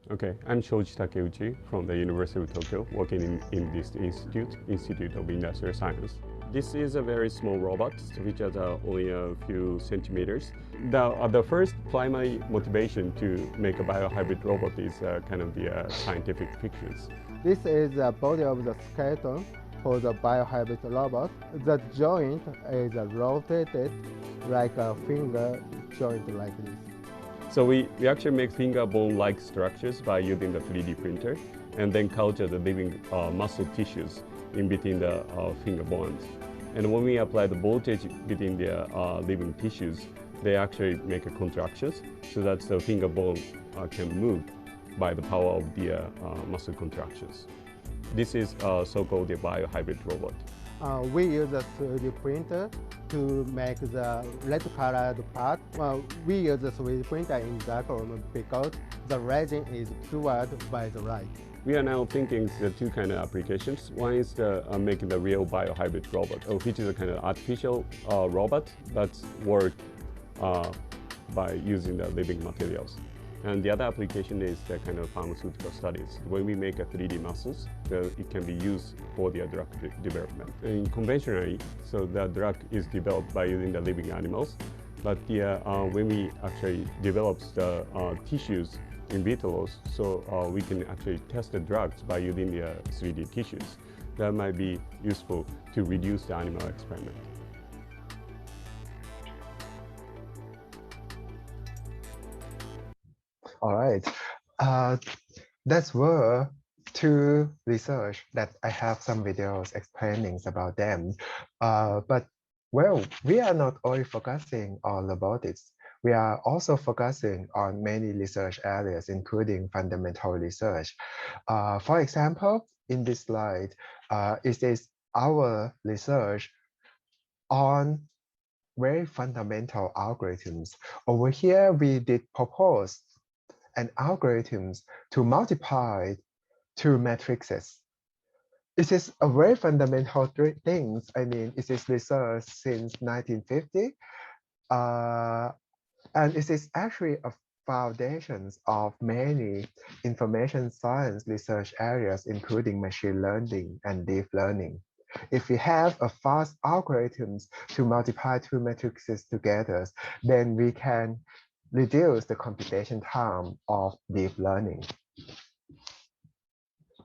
Okay, I'm Shoji Takeuchi from the University of Tokyo, working in this Institute of Industrial Science. This is a very small robot, which is only a few centimeters. The first primary motivation to make a biohybrid robot is kind of the scientific fictions. This is the body of the skeleton for the biohybrid robot. The joint is rotated like a finger joint like this. So we actually make finger bone-like structures by using the 3D printer and then culture the living muscle tissues in between the finger bones. And when we apply the voltage between the living tissues, they actually make a contractions so that the finger bone can move by the power of the muscle contractions. This is so-called the biohybrid robot. We use a 3D printer to make the red-colored part. We use the 3D printer in dark room because the resin is cured by the light. We are now thinking the two kind of applications. One is making the real biohybrid robot, which is a kind of artificial robot that works by using the living materials. And the other application is the kind of pharmaceutical studies. When we make a 3D muscles, it can be used for the drug development. And conventionally, so the drug is developed by using the living animals, but when we actually develop the tissues in vitro, so we can actually test the drugs by using the 3D tissues. That might be useful to reduce the animal experiment. All right, that's were two research that I have some videos explaining about them. But well, we are not only focusing on robotics. We are also focusing on many research areas, including fundamental research. For example, in this slide, it is our research on very fundamental algorithms. Over here, we did propose an algorithms to multiply two matrices. It is a very fundamental thing. I mean, it is research since 1950. And it is actually a foundations of many information science research areas, including machine learning and deep learning. If we have a fast algorithms to multiply two matrices together, then we can reduce the computation time of deep learning.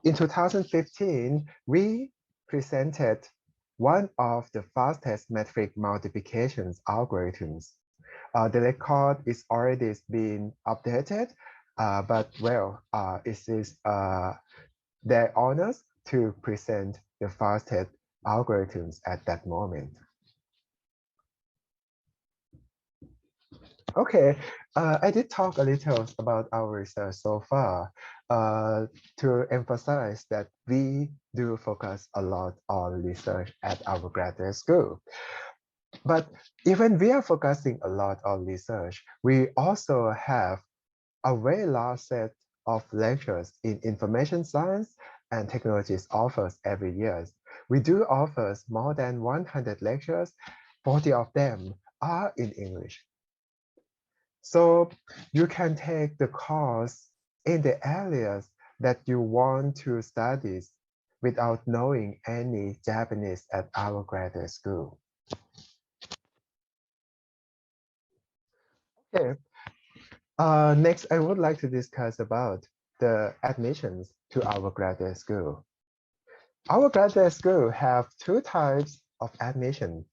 In 2015, we presented one of the fastest metric multiplications algorithms. The record is already been updated, but well, it is their honors to present the fastest algorithms at that moment. Okay, I did talk a little about our research so far to emphasize that we do focus a lot on research at our graduate school. But even we are focusing a lot on research, we also have a very large set of lectures in information science and technologies offers every year. We do offers more than 100 lectures. 40 of them are in English. So you can take the course in the areas that you want to study without knowing any Japanese at our graduate school. Okay. Next, I would like to discuss about the admissions to our graduate school. Our graduate school have two types of admission.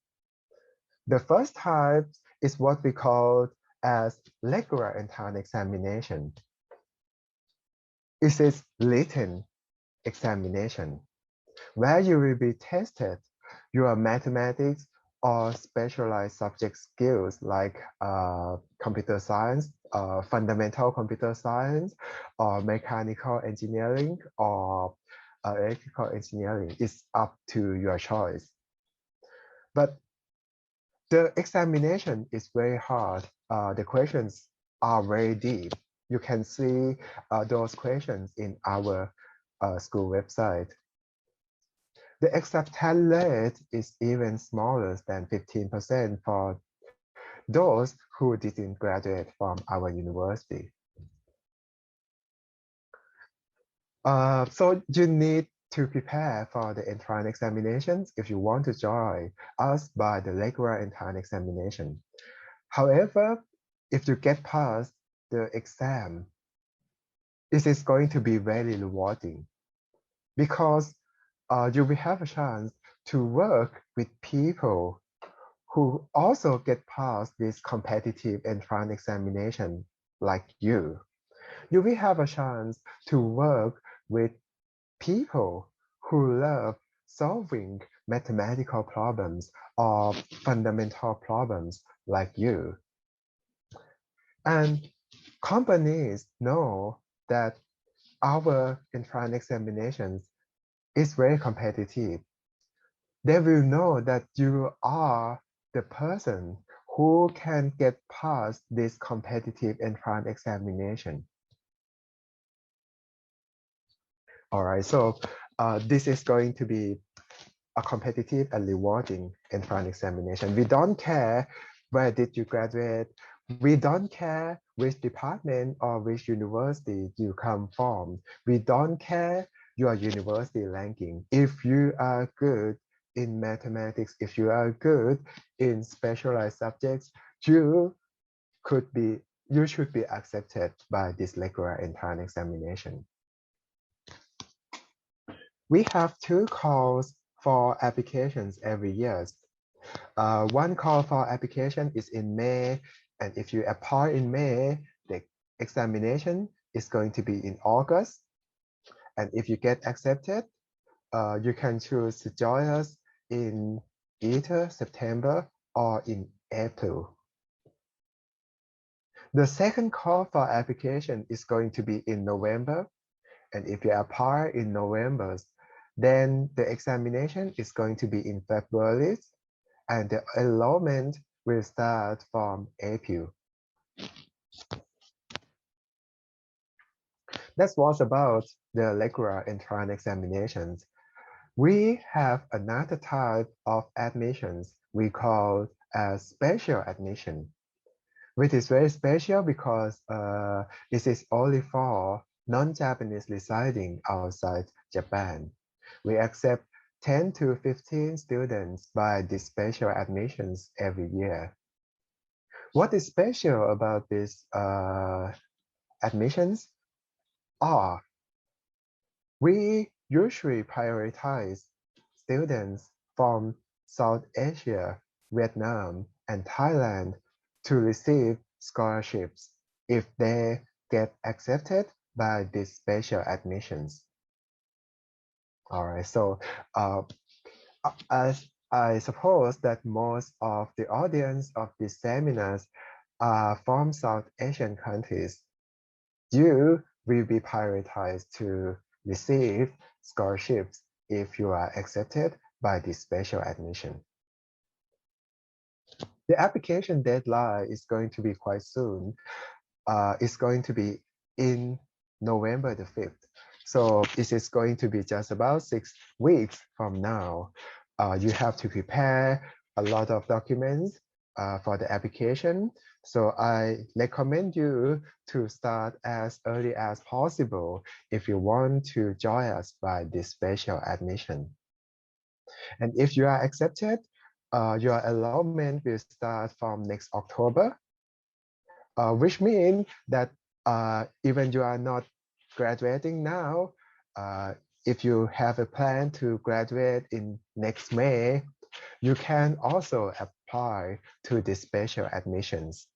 The first type is what we call as regular entrance examination. It is written examination, where you will be tested your mathematics or specialized subject skills like computer science, fundamental computer science, or mechanical engineering, or electrical engineering. It's up to your choice. But the examination is very hard. The questions are very deep. You can see those questions in our school website. The acceptance rate is even smaller than 15% for those who didn't graduate from our university. So you need to prepare for the entrance examinations if you want to join us by the regular entrance examination. However, if you get past the exam, it is going to be very rewarding because you will have a chance to work with people who also get past this competitive entrance examination like you. You will have a chance to work with people who love solving mathematical problems or fundamental problems like you. And companies know that our entrance examinations is very competitive. They will know that you are the person who can get past this competitive entrance examination. All right, so this is going to be a competitive and rewarding entrance examination. We don't care where did you graduate. We don't care which department or which university you come from. We don't care your university ranking. If you are good in mathematics, if you are good in specialized subjects, you should be accepted by this regular entrance examination. We have two calls for applications every year. One call for application is in May, and if you apply in May, the examination is going to be in August. And if you get accepted, you can choose to join us in either September or in April. The second call for application is going to be in November. And if you apply in November, then the examination is going to be in February, and the enrollment will start from April. That was about the regular entrance examinations. We have another type of admissions we call as special admission, which is very special because this is only for non-Japanese residing outside Japan. We accept 10 to 15 students by these special admissions every year. What is special about these admissions are we usually prioritize students from South Asia, Vietnam, and Thailand to receive scholarships if they get accepted by these special admissions. All right, so as I suppose that most of the audience of these seminars are from South Asian countries, you will be prioritized to receive scholarships if you are accepted by this special admission. The application deadline is going to be quite soon. is going to be in November the 5th. So this is going to be just about 6 weeks from now. You have to prepare a lot of documents for the application. So I recommend you to start as early as possible if you want to join us by this special admission. And if you are accepted, your enrollment will start from next October, which means that even you are not graduating now, if you have a plan to graduate in next May, you can also apply to the special admissions.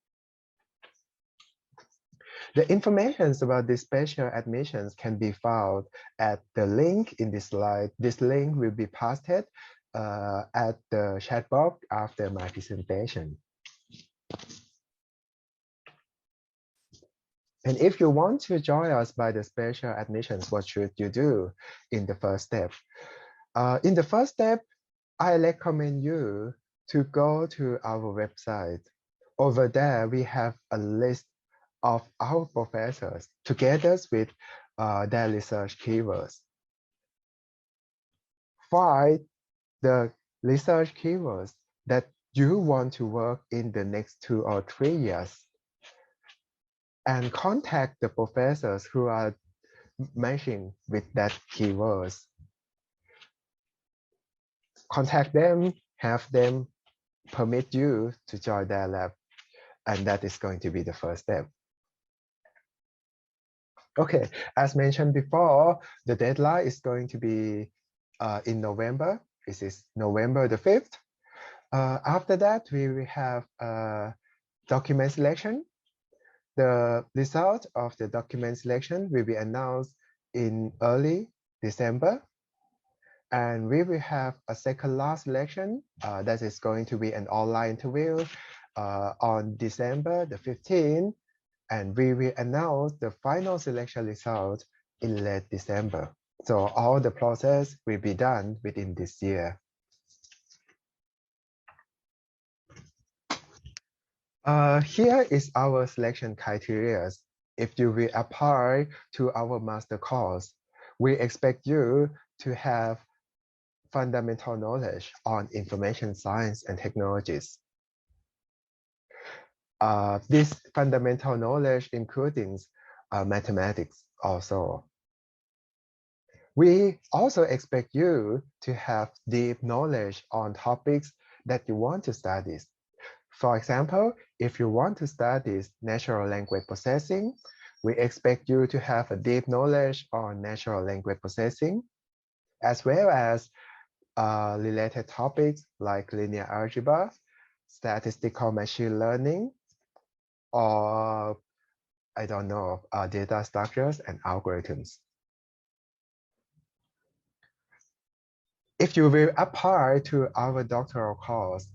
The information about the special admissions can be found at the link in this slide. This link will be pasted at the chat box after my presentation. And if you want to join us by the special admissions, what should you do in the first step? In the first step, I recommend you to go to our website. Over there, we have a list of our professors together with their research keywords. Find the research keywords that you want to work in the next 2 or 3 years, and contact the professors who are matching with that keywords. Contact them, have them permit you to join their lab, and that is going to be the first step. Okay, as mentioned before, the deadline is going to be in November. This is November the 5th. After that, we will have document selection. The result of the document selection will be announced in early December. And we will have a second last selection that is going to be an online interview on December the 15th. And we will announce the final selection result in late December. So all the process will be done within this year. Here is our selection criteria. If you will apply to our master course, we expect you to have fundamental knowledge on information science and technologies. This fundamental knowledge including mathematics also. We also expect you to have deep knowledge on topics that you want to study. For example, if you want to study natural language processing, we expect you to have a deep knowledge on natural language processing, as well as related topics like linear algebra, statistical machine learning, or I don't know, data structures and algorithms. If you will apply to our doctoral course,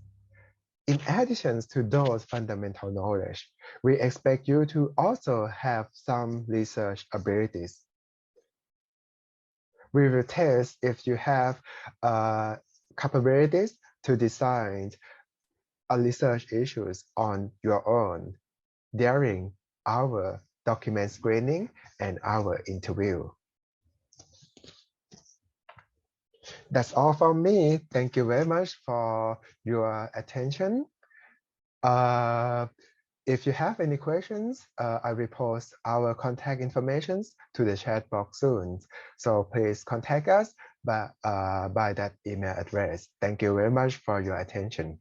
in addition to those fundamental knowledge, we expect you to also have some research abilities. We will test if you have capabilities to design research issues on your own during our document screening and our interview. That's all from me. Thank you very much for your attention. If you have any questions, I will post our contact information to the chat box soon. So please contact us by that email address. Thank you very much for your attention.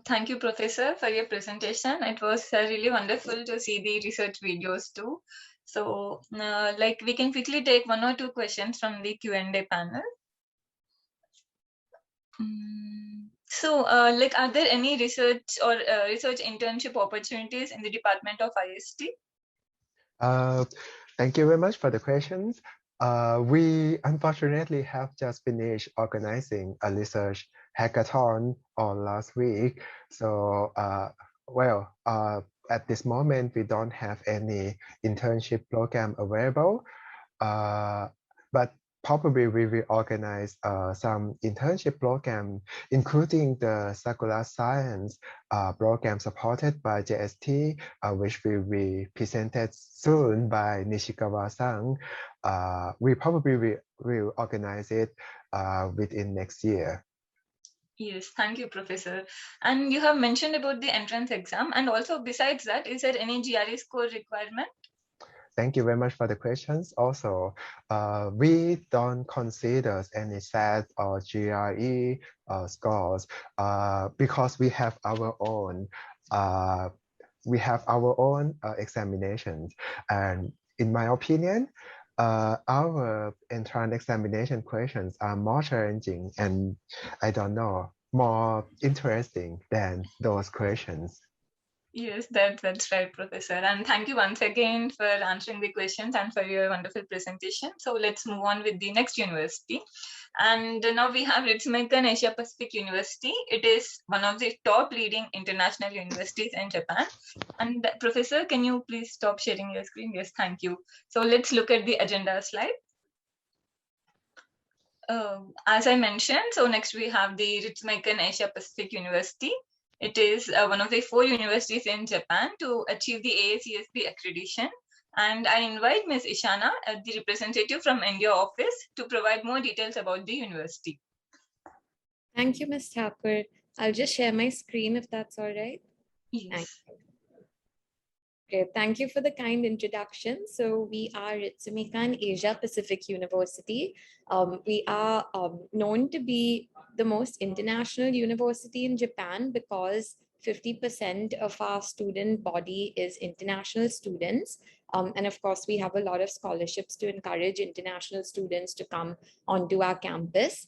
Thank you, Professor, for your presentation. It was really wonderful to see the research videos too. So, like, we can quickly take 1 or 2 questions from the Q&A panel. So, like, are there any research or research internship opportunities in the Department of IST? Thank you very much for the questions. We unfortunately have just finished organizing a research hackathon on last week. So, at this moment, we don't have any internship program available. But probably we will organize some internship program, including the Sakura Science program supported by JST, which will be presented soon by Nishikawa-san. We probably will organize it within next year. Yes, thank you, Professor. And you have mentioned about the entrance exam. And also besides that, is there any GRE score requirement? Thank you very much for the questions. Also, we don't consider any SAT or GRE scores because we have our own examinations. And in my opinion, our entrance examination questions are more challenging and I don't know, more interesting than those questions. Yes, that's right, Professor. And thank you once again for answering the questions and for your wonderful presentation. So let's move on with the next university. And now we have Ritsumeikan Asia Pacific University. It is one of the top leading international universities in Japan. And Professor, can you please stop sharing your screen? Yes, thank you. So let's look at the agenda slide. As I mentioned, so next we have the Ritsumeikan Asia Pacific University. It is one of the 4 universities in Japan to achieve the AACSB accreditation. And I invite Ms. Ishana, the representative from India office, to provide more details about the university. Thank you, Ms. Thakur. I'll just share my screen if that's all right. Yes. Okay, thank you for the kind introduction. So we are Ritsumeikan Asia Pacific University. We are known to be the most international university in Japan because 50% of our student body is international students. And of course, we have a lot of scholarships to encourage international students to come onto our campus.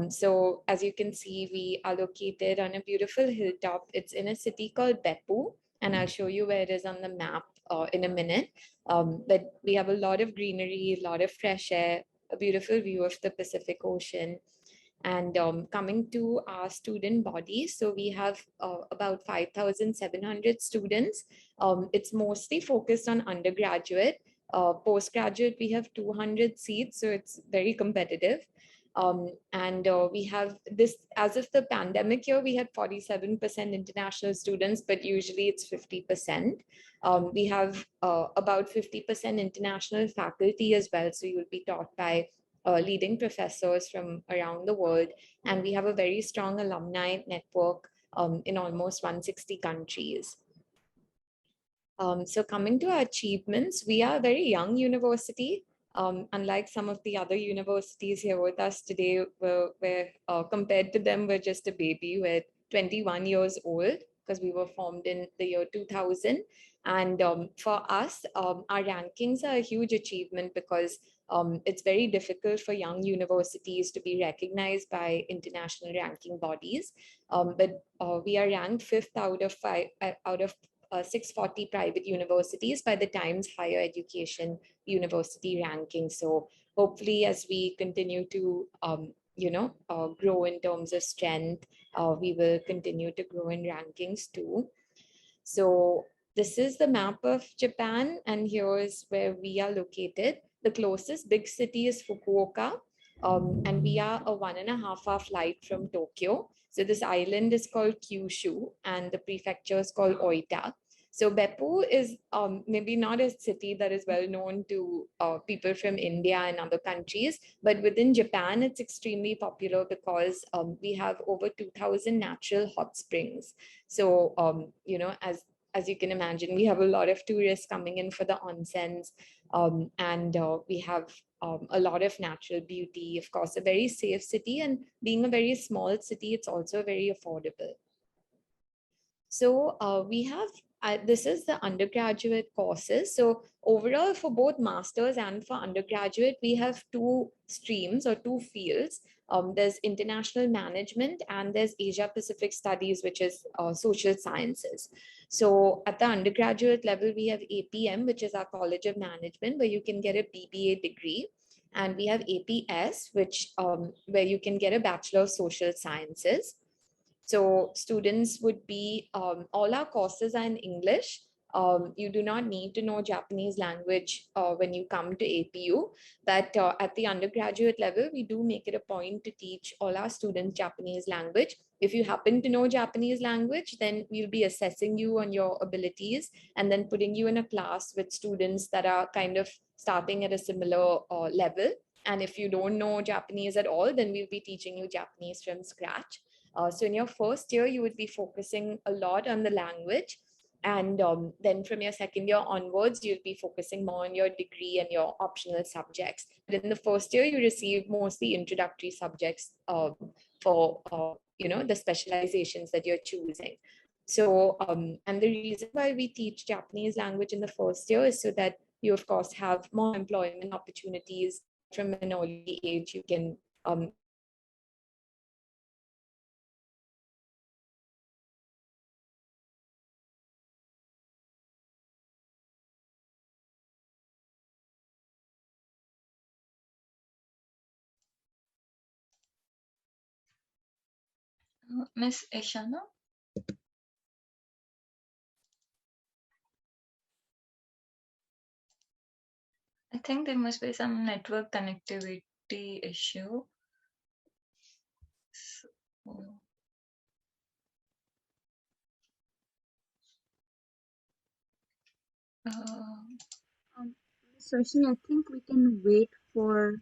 So as you can see, we are located on a beautiful hilltop. It's in a city called Beppu. And I'll show you where it is on the map in a minute. But we have a lot of greenery, a lot of fresh air, a beautiful view of the Pacific Ocean. And coming to our student body, so we have about 5,700 students. It's mostly focused on undergraduate. Postgraduate, we have 200 seats, so it's very competitive. We have this, as of the pandemic year, we had 47% international students, but usually it's 50%. We have about 50% international faculty as well. So you'll be taught by leading professors from around the world. And we have a very strong alumni network in almost 160 countries. So coming to our achievements, we are a very young university. Unlike some of the other universities here with us today, we're compared to them, we're just a baby. We're 21 years old because we were formed in the year 2000. And for us, our rankings are a huge achievement because it's very difficult for young universities to be recognized by international ranking bodies. But we are ranked 5th out of 640 private universities by the Times Higher Education University ranking. So hopefully as we continue to grow in terms of strength, we will continue to grow in rankings too. So this is the map of Japan, and here is where we are located. The closest big city is Fukuoka, and we are a 1.5-hour flight from Tokyo. So this island is called Kyushu, and the prefecture is called Oita. So Beppu is maybe not a city that is well known to people from India and other countries, but within Japan, it's extremely popular because we have over 2,000 natural hot springs. So, as you can imagine, we have a lot of tourists coming in for the onsens, and we have a lot of natural beauty, of course, a very safe city, and being a very small city, it's also very affordable. So we have, this is the undergraduate courses. So overall for both masters and for undergraduate, we have 2 streams or 2 fields. There's international management and there's Asia Pacific studies, which is social sciences. So at the undergraduate level, we have APM, which is our College of Management, where you can get a BBA degree. And we have APS, which where you can get a Bachelor of Social Sciences. So students would be, all our courses are in English. You do not need to know Japanese language when you come to APU, but at the undergraduate level, we do make it a point to teach all our students Japanese language. If you happen to know Japanese language, then we'll be assessing you on your abilities and then putting you in a class with students that are kind of starting at a similar level. And if you don't know Japanese at all, then we'll be teaching you Japanese from scratch. So in your first year, you would be focusing a lot on the language. And then from your second year onwards, you'll be focusing more on your degree and your optional subjects. But in the first year, you receive mostly introductory subjects for the specializations that you're choosing. So, and the reason why we teach Japanese language in the first year is so that you, of course, have more employment opportunities from an early age. You can Miss Ishana? I think there must be some network connectivity issue. So, Sarshini, I think we can wait for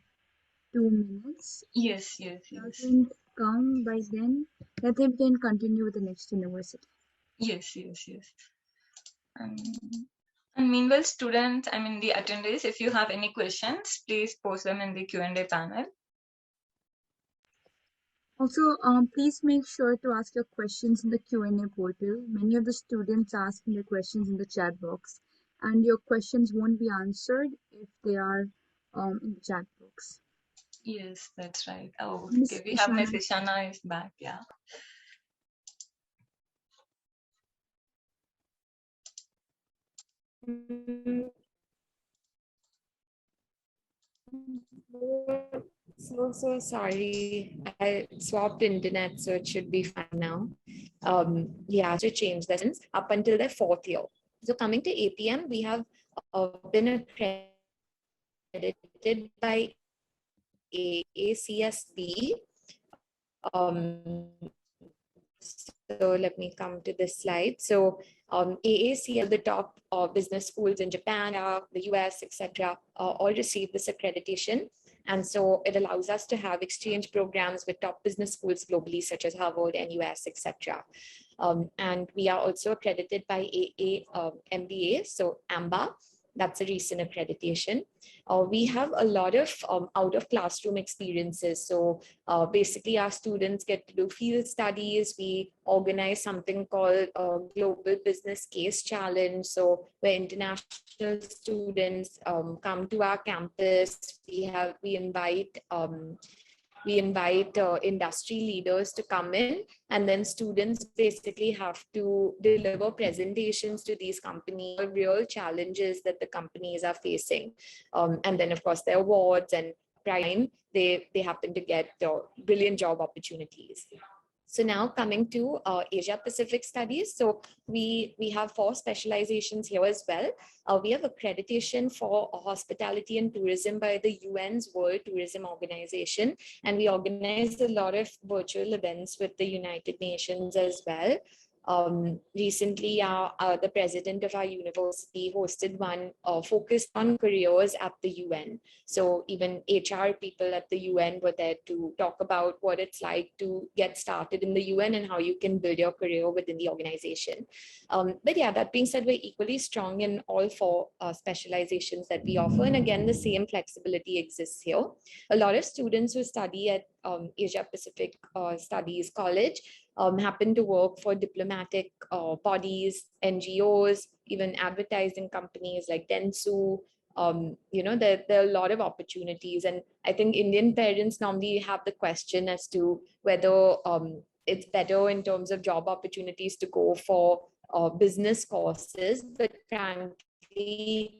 2 minutes. yes. Doesn't come by then, I think we can continue with the next university. Yes. And meanwhile, students, the attendees, if you have any questions, please post them in the Q&A panel. Also, please make sure to ask your questions in the Q&A portal. Many of the students asking their questions in the chat box, and your questions won't be answered if they are in the chat box. Yes, that's right. Oh, Miss okay. We have Miss Ishana. Ishana is back. Yeah. So sorry. I swapped internet, so it should be fine now. Yeah, to change lessons up until their fourth year. So coming to APM, we have been accredited by AACSB. So let me come to this slide. So AACL, the top business schools in Japan, the US, etc., all receive this accreditation. And so it allows us to have exchange programs with top business schools globally, such as Harvard, NUS, etc. And we are also accredited by MBA, so AMBA. That's a recent accreditation. We have a lot of out of classroom experiences. So basically our students get to do field studies. We organize something called Global Business Case Challenge. So where international students come to our campus, we invite industry leaders to come in, and then students basically have to deliver presentations to these companies, real challenges that the companies are facing. And then of course their awards and prime, they happen to get brilliant job opportunities. So now coming to Asia Pacific studies. So we have 4 specializations here as well. We have accreditation for hospitality and tourism by the UN's World Tourism Organization. And we organize a lot of virtual events with the United Nations as well. Recently, the president of our university hosted one focused on careers at the UN. So even HR people at the UN were there to talk about what it's like to get started in the UN and how you can build your career within the organization. But yeah, that being said, we're equally strong in all 4 specializations that we offer. And again, the same flexibility exists here. A lot of students who study at Asia Pacific Studies College happen to work for diplomatic bodies, NGOs, even advertising companies like Dentsu. There are a lot of opportunities. And I think Indian parents normally have the question as to whether it's better in terms of job opportunities to go for business courses. But frankly,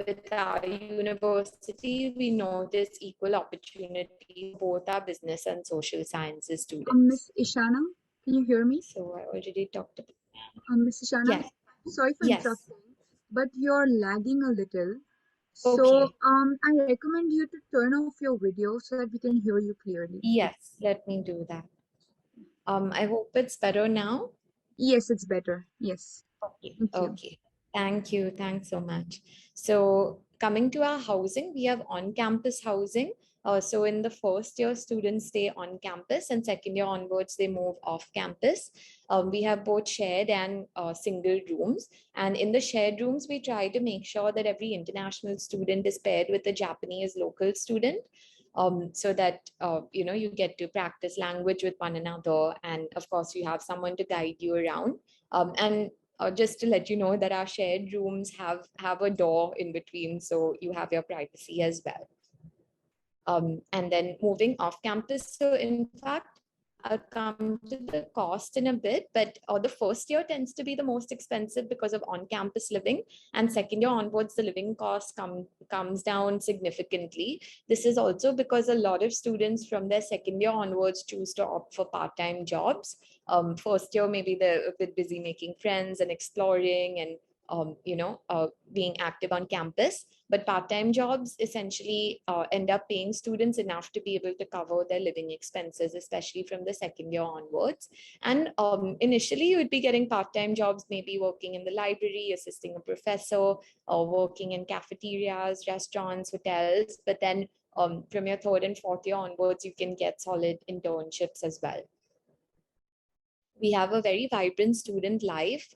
with our university, we notice equal opportunity both our business and social sciences students. Miss Ishana, can you hear me? So I already talked about. Miss Ishana, Yes. Sorry for Yes. interrupting, but you're lagging a little. So Okay. I recommend you to turn off your video so that we can hear you clearly. Yes, let me do that. I hope it's better now. Yes, it's better. Yes. Okay. Thank you. Okay. Thank you. Thanks so much. So coming to our housing, we have on-campus housing. So in the first year, students stay on campus, and second year onwards, they move off campus. We have both shared and single rooms. And in the shared rooms, we try to make sure that every international student is paired with a Japanese local student. So that you get to practice language with one another, and of course you have someone to guide you around. And just to let you know that our shared rooms have a door in between, so you have your privacy as well. And then moving off campus, so in fact, I'll come to the cost in a bit, but the first year tends to be the most expensive because of on-campus living, and second year onwards, the living cost comes down significantly. This is also because a lot of students from their second year onwards choose to opt for part-time jobs. First year, maybe they're a bit busy making friends and exploring and being active on campus. But part-time jobs essentially end up paying students enough to be able to cover their living expenses, especially from the second year onwards. And initially, you would be getting part-time jobs, maybe working in the library, assisting a professor, or working in cafeterias, restaurants, hotels. But then from your third and fourth year onwards, you can get solid internships as well. We have a very vibrant student life,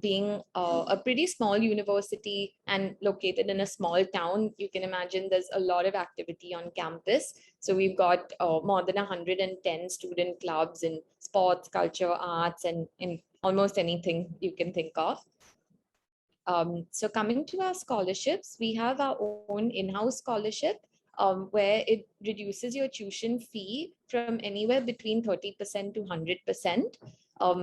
being a pretty small university and located in a small town. You can imagine there's a lot of activity on campus. So we've got more than 110 student clubs in sports, culture, arts, and in almost anything you can think of. So coming to our scholarships, we have our own in-house scholarship, where it reduces your tuition fee from anywhere between 30% to 100%.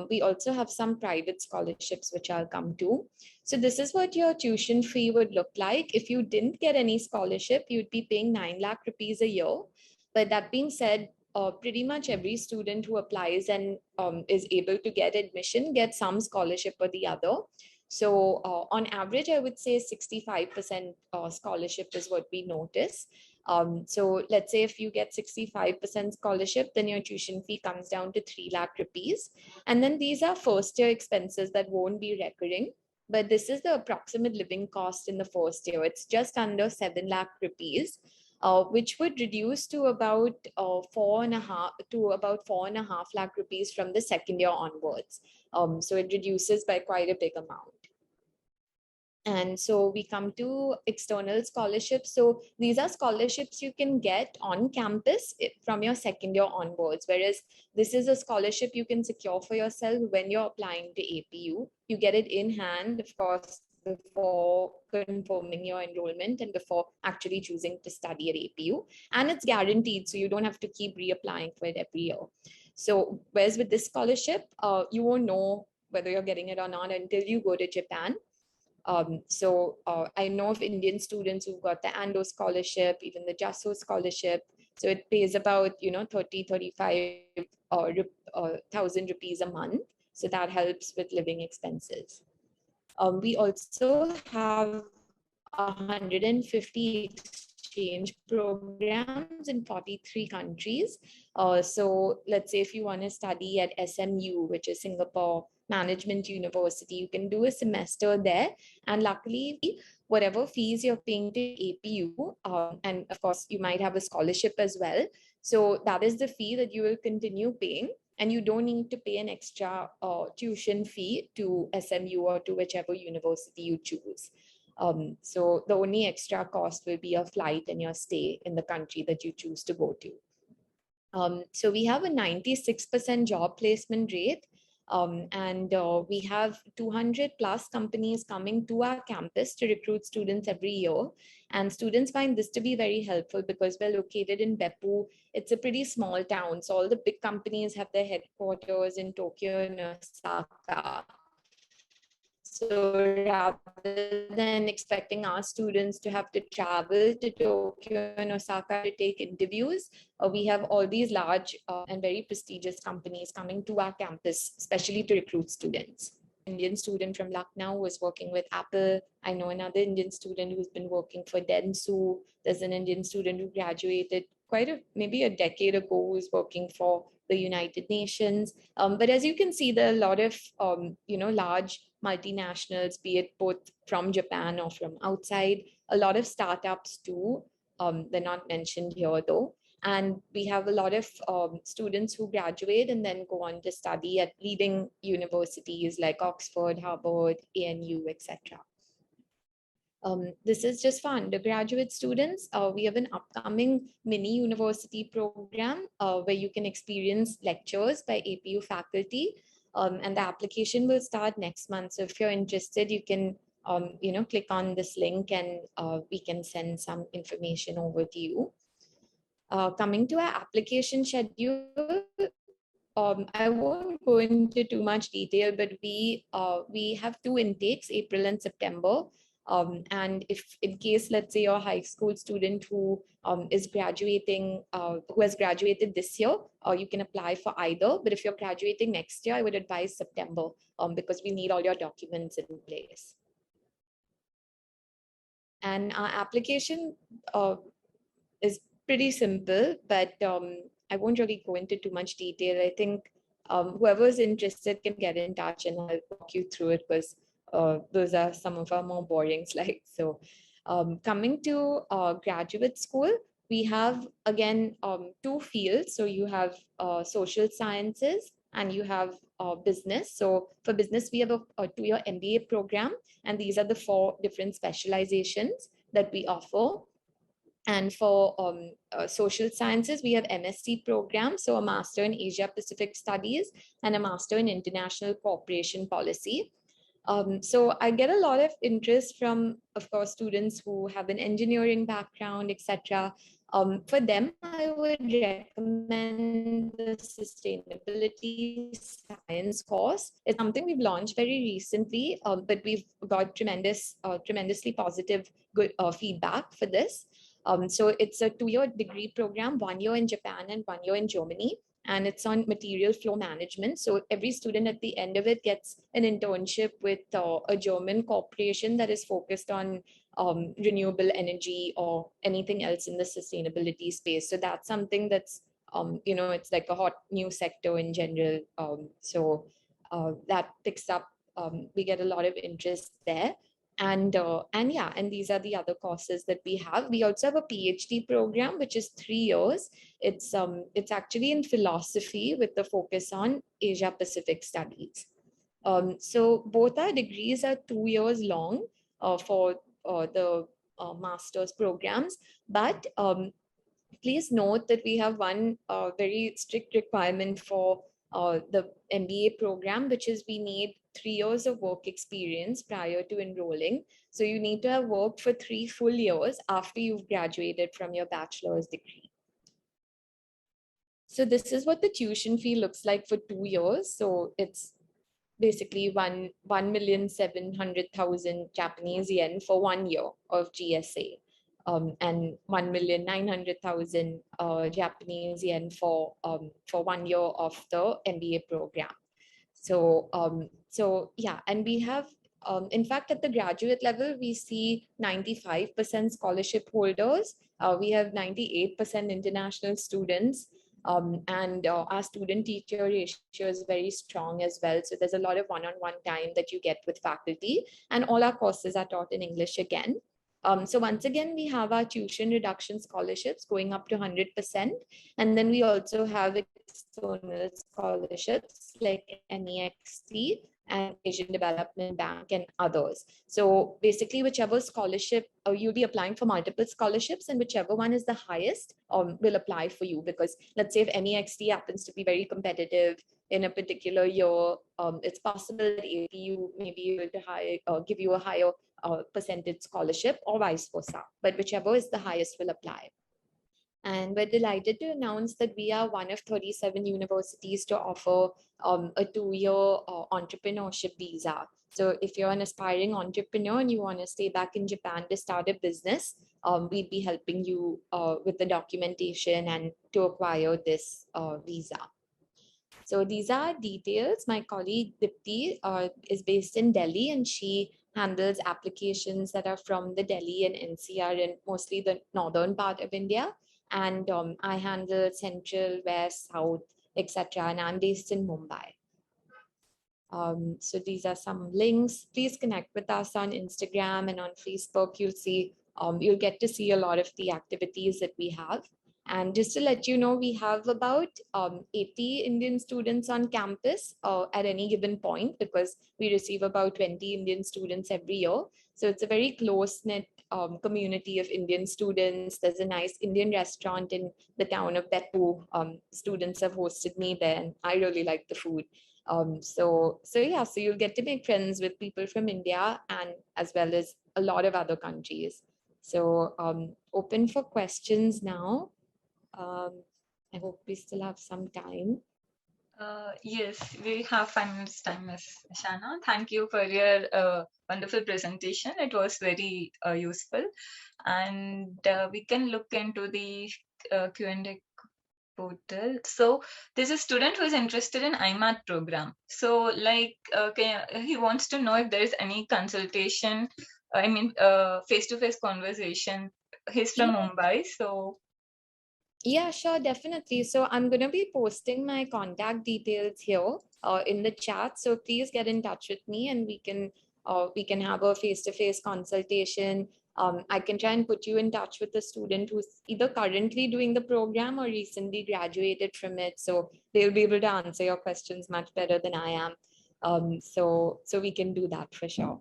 We also have some private scholarships, which I'll come to. So this is what your tuition fee would look like. If you didn't get any scholarship, you'd be paying 9 lakh rupees a year. But that being said, pretty much every student who applies and is able to get admission gets some scholarship or the other. So on average, I would say 65% scholarship is what we notice. So let's say if you get 65% scholarship, then your tuition fee comes down to 3 lakh rupees. And then these are first year expenses that won't be recurring. But this is the approximate living cost in the first year. It's just under 7 lakh rupees. Which would reduce to about 4.5 lakh rupees from the second year onwards. So it reduces by quite a big amount. And so we come to external scholarships. So these are scholarships you can get on campus from your second year onwards, whereas this is a scholarship you can secure for yourself when you're applying to APU. You get it in hand, of course, before confirming your enrollment and before actually choosing to study at APU. And it's guaranteed, so you don't have to keep reapplying for it every year. So whereas with this scholarship, you won't know whether you're getting it or not until you go to Japan. I know of Indian students who've got the Ando scholarship, even the JASO scholarship. So it pays about 35,000 rupees a month. So that helps with living expenses. We also have 150 exchange programs in 43 countries. So let's say if you want to study at SMU, which is Singapore Management University, you can do a semester there. And luckily, whatever fees you're paying to APU, and of course, you might have a scholarship as well. So that is the fee that you will continue paying. And you don't need to pay an extra tuition fee to SMU or to whichever university you choose. So the only extra cost will be your flight and your stay in the country that you choose to go to. So we have a 96% job placement rate. We have 200 plus companies coming to our campus to recruit students every year. And students find this to be very helpful because we're located in Beppu. It's a pretty small town. So all the big companies have their headquarters in Tokyo and Osaka. So rather than expecting our students to have to travel to Tokyo and Osaka to take interviews, we have all these large and very prestigious companies coming to our campus, especially to recruit students. Indian student from Lucknow who was working with Apple. I know another Indian student who's been working for Dentsu. There's an Indian student who graduated maybe a decade ago who's working for the United Nations. But as you can see, there are a lot of large multinationals, be it both from Japan or from outside. A lot of startups too. They're not mentioned here though. And we have a lot of students who graduate and then go on to study at leading universities like Oxford, Harvard, ANU, etc. This is just for undergraduate students. We have an upcoming mini university program where you can experience lectures by APU faculty. And the application will start next month. So if you're interested, you can click on this link and we can send some information over to you. Coming to our application schedule, I won't go into too much detail, but we have 2 intakes, April and September. And if in case, let's say, you're a high school student who is graduating, who has graduated this year, you can apply for either. But if you're graduating next year, I would advise September because we need all your documents in place. And our application is pretty simple, but I won't really go into too much detail. I think whoever's interested can get in touch and I'll walk you through it because those are some of our more boring slides. So coming to graduate school, we have again 2 fields. So you have social sciences and you have business. So for business, we have a 2-year MBA program, and these are the 4 different specializations that we offer. And for social sciences, we have MSc programs, so a Master in Asia Pacific Studies and a Master in International Cooperation Policy. So I get a lot of interest from, of course, students who have an engineering background, etc. For them, I would recommend the Sustainability Science course. It's something we've launched very recently, but we've got tremendously positive, good feedback for this. So it's a 2-year degree program, 1 year in Japan and 1 year in Germany. And it's on material flow management. So every student at the end of it gets an internship with a German corporation that is focused on renewable energy or anything else in the sustainability space. So that's something that's, it's like a hot new sector in general. So that picks up, we get a lot of interest there. And these are the other courses that we have. We also have a PhD program, which is 3 years. It's actually in philosophy with the focus on Asia Pacific studies. So both our degrees are 2 years long for the master's programs, but please note that we have one very strict requirement for the MBA program, which is we need 3 years of work experience prior to enrolling. So you need to have worked for 3 full years after you've graduated from your bachelor's degree. So this is what the tuition fee looks like for 2 years. So it's basically 1,700,000 Japanese yen for 1 year of GSA. And 1,900,000 Japanese yen for 1 year of the MBA program. So yeah, and we have, in fact, at the graduate level, we see 95% scholarship holders. We have 98% international students. And our student teacher ratio is very strong as well. So there's a lot of one-on-one time that you get with faculty, and all our courses are taught in English again. So once again, we have our tuition reduction scholarships going up to 100%. And then we also have external scholarships like MEXT and Asian Development Bank and others. So basically, whichever scholarship, you'll be applying for multiple scholarships, and whichever one is the highest will apply for you. Because let's say if MEXT happens to be very competitive in a particular year, it's possible that APU may be able to give you a higher percentage scholarship or vice versa. But whichever is the highest will apply. And we're delighted to announce that we are one of 37 universities to offer a 2-year entrepreneurship visa. So if you're an aspiring entrepreneur and you want to stay back in Japan to start a business, we'd be helping you with the documentation and to acquire this visa. So these are details. My colleague Dipti is based in Delhi, and she handles applications that are from the Delhi and NCR and mostly the northern part of India. And I handle central, west, south, etc. And I'm based in Mumbai. So these are some links. Please connect with us on Instagram and on Facebook. You'll get to see a lot of the activities that we have. And just to let you know, we have about 80 Indian students on campus at any given point, because we receive about 20 Indian students every year. So it's a very close-knit community of Indian students. There's a nice Indian restaurant in the town of Beppu. Students have hosted me there, and I really like the food. So you'll get to make friends with people from India and as well as a lot of other countries. So open for questions now. I hope we still have some time. Yes, we have 5 minutes time, Ms. Shana. Thank you for your wonderful presentation. It was very useful. And we can look into the Q&A portal. So there's a student who is interested in IMAT program. So like he wants to know if there is any consultation, face-to-face conversation. He's from Mumbai, so. Yeah, sure, definitely. So I'm going to be posting my contact details here in the chat. So please get in touch with me, and we can have a face-to-face consultation. I can try and put you in touch with a student who's either currently doing the program or recently graduated from it. So they'll be able to answer your questions much better than I am. So we can do that for sure.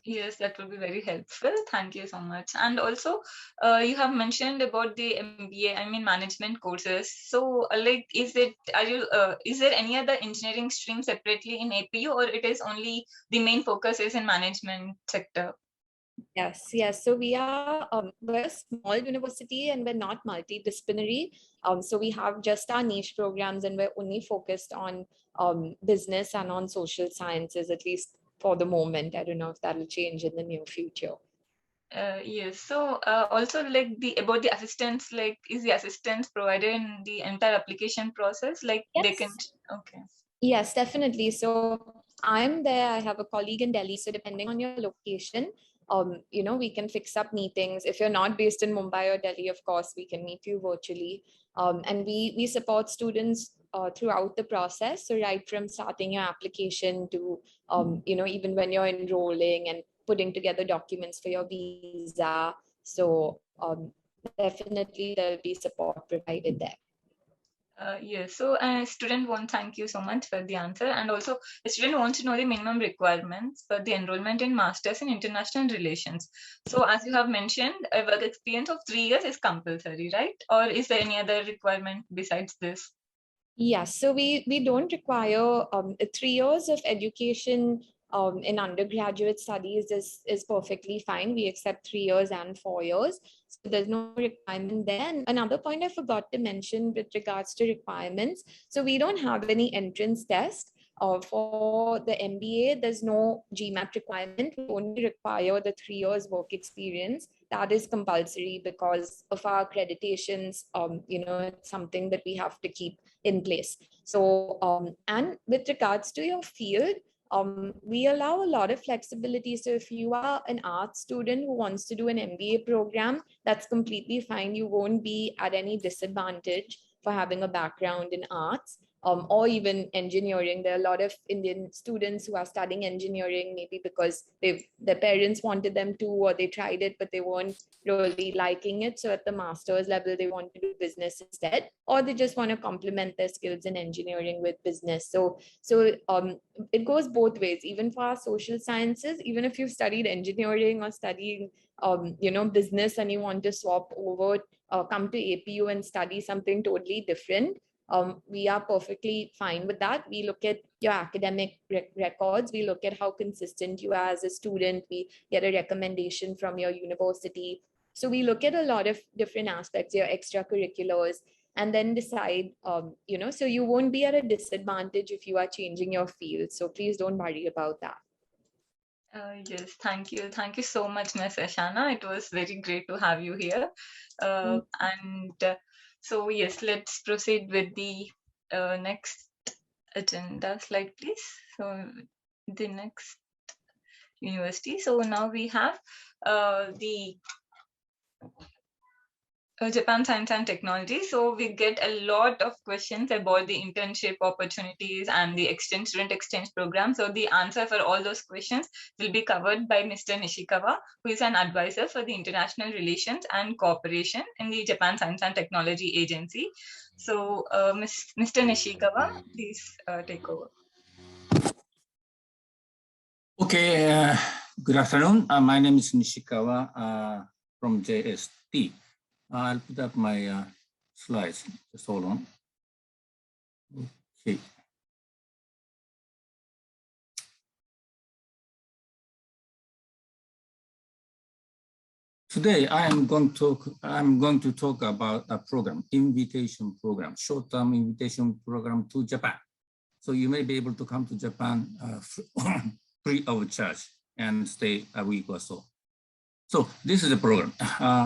Yes, that will be very helpful. Thank you so much. And also, you have mentioned about the MBA, management courses. So, is there any other engineering stream separately in APU, or it is only the main focus is in management sector? Yes. So we're a small university and we're not multidisciplinary. So we have just our niche programs, and we're only focused on business and on social sciences, at least for the moment. I don't know if that'll change in the near future. Yes. So also about the assistance, is the assistance provided in the entire application process? Yes. They can. Okay. Yes, definitely. So I'm there. I have a colleague in Delhi. So depending on your location, we can fix up meetings. If you're not based in Mumbai or Delhi, of course, we can meet you virtually. And we support students throughout the process. So right from starting your application to, even when you're enrolling and putting together documents for your visa. So definitely there'll be support provided there. Yes, so thank you so much for the answer. And also, the student wants to know the minimum requirements for the enrollment in Masters in International Relations. So as you have mentioned, a work experience of 3 years is compulsory, right? Or is there any other requirement besides this? Yes, so we don't require 3 years of education in undergraduate studies is perfectly fine. We accept 3 years and 4 years. So there's no requirement there. And another point I forgot to mention with regards to requirements. So we don't have any entrance test. For the MBA, there's no GMAT requirement. We only require the 3 years work experience. That is compulsory because of our accreditations. It's something that we have to keep in place. So, and with regards to your field, we allow a lot of flexibility. So if you are an art student who wants to do an MBA program, that's completely fine. You won't be at any disadvantage for having a background in arts. Or even engineering. There are a lot of Indian students who are studying engineering, maybe because their parents wanted them to, or they tried it, but they weren't really liking it. So at the master's level, they want to do business instead, or they just want to complement their skills in engineering with business. So it goes both ways, even for our social sciences. Even if you've studied engineering or studying, business, and you want to swap over, come to APU and study something totally different, we are perfectly fine with that. We look at your academic records. We look at how consistent you are as a student. We get a recommendation from your university. So we look at a lot of different aspects, your extracurriculars, and then decide, so you won't be at a disadvantage if you are changing your field. So please don't worry about that. Yes, thank you. Thank you so much, Ms. Ashana. It was very great to have you here. So yes, let's proceed with the next agenda slide, please. So the next university. So now we have the Japan Science and Technology. So we get a lot of questions about the internship opportunities and the student exchange program. So the answer for all those questions will be covered by Mr. Nishikawa, who is an advisor for the international relations and cooperation in the Japan Science and Technology Agency. So Mr. Nishikawa, please take over. Okay, good afternoon. My name is Nishikawa from JST. I'll put up my slides. Just hold on. Okay. Today, I'm going to talk about a program, invitation program, short-term invitation program to Japan. So you may be able to come to Japan free of charge and stay a week or so. So this is the program.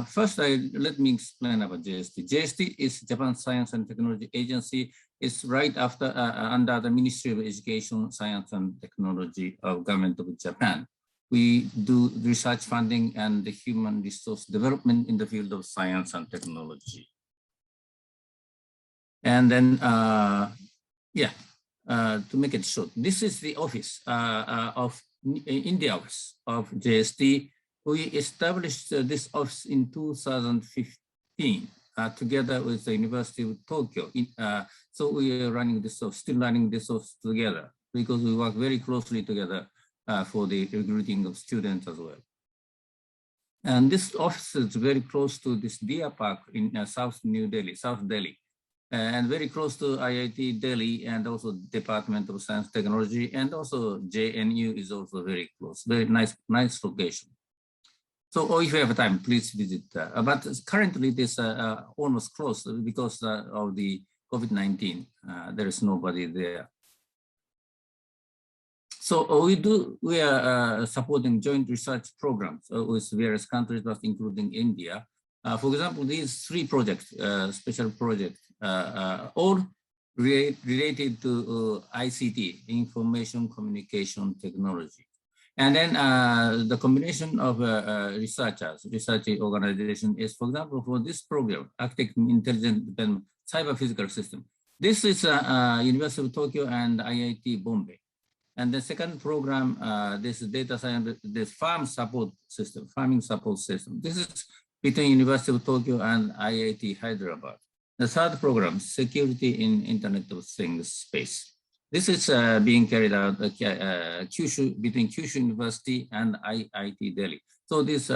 First, let me explain about JST. JST is Japan Science and Technology Agency. It's right after under the Ministry of Education, Science and Technology of Government of Japan. We do research funding and the human resource development in the field of science and technology. And then, to make it short, this is the office of India office of JST. We established this office in 2015 together with the University of Tokyo. So we are running this office, still running this office together because we work very closely together for the recruiting of students as well. And this office is very close to this Deer Park in South Delhi, and very close to IIT Delhi and also Department of Science Technology, and also JNU is also very close, very nice location. So if you have time, please visit. But currently this almost closed because of the COVID-19. There is nobody there. So we are supporting joint research programs with various countries, but including India. For example, these three projects, special projects, all related to ICT, information communication technology. And then the combination of research organization is, for example, for this program, Architect Intelligent Dependent Cyber Physical System. This is University of Tokyo and IIT Bombay. And the second program, this is data science, this farming support system. This is between University of Tokyo and IIT Hyderabad. The third program, security in Internet of Things space. This is being carried out between Kyushu University and IIT Delhi. So this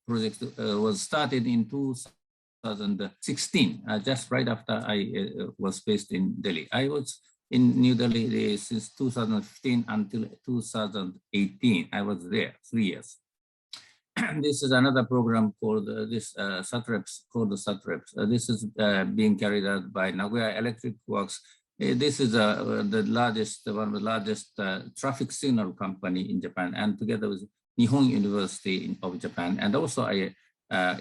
project was started in 2016, just right after I was based in Delhi. I was in New Delhi since 2015 until 2018. I was there 3 years. This is another program called SATREPS, called the SATREPS. This is being carried out by Nagoya Electric Works. This is one of the largest traffic signal company in Japan, and together with Nihon University of Japan, and also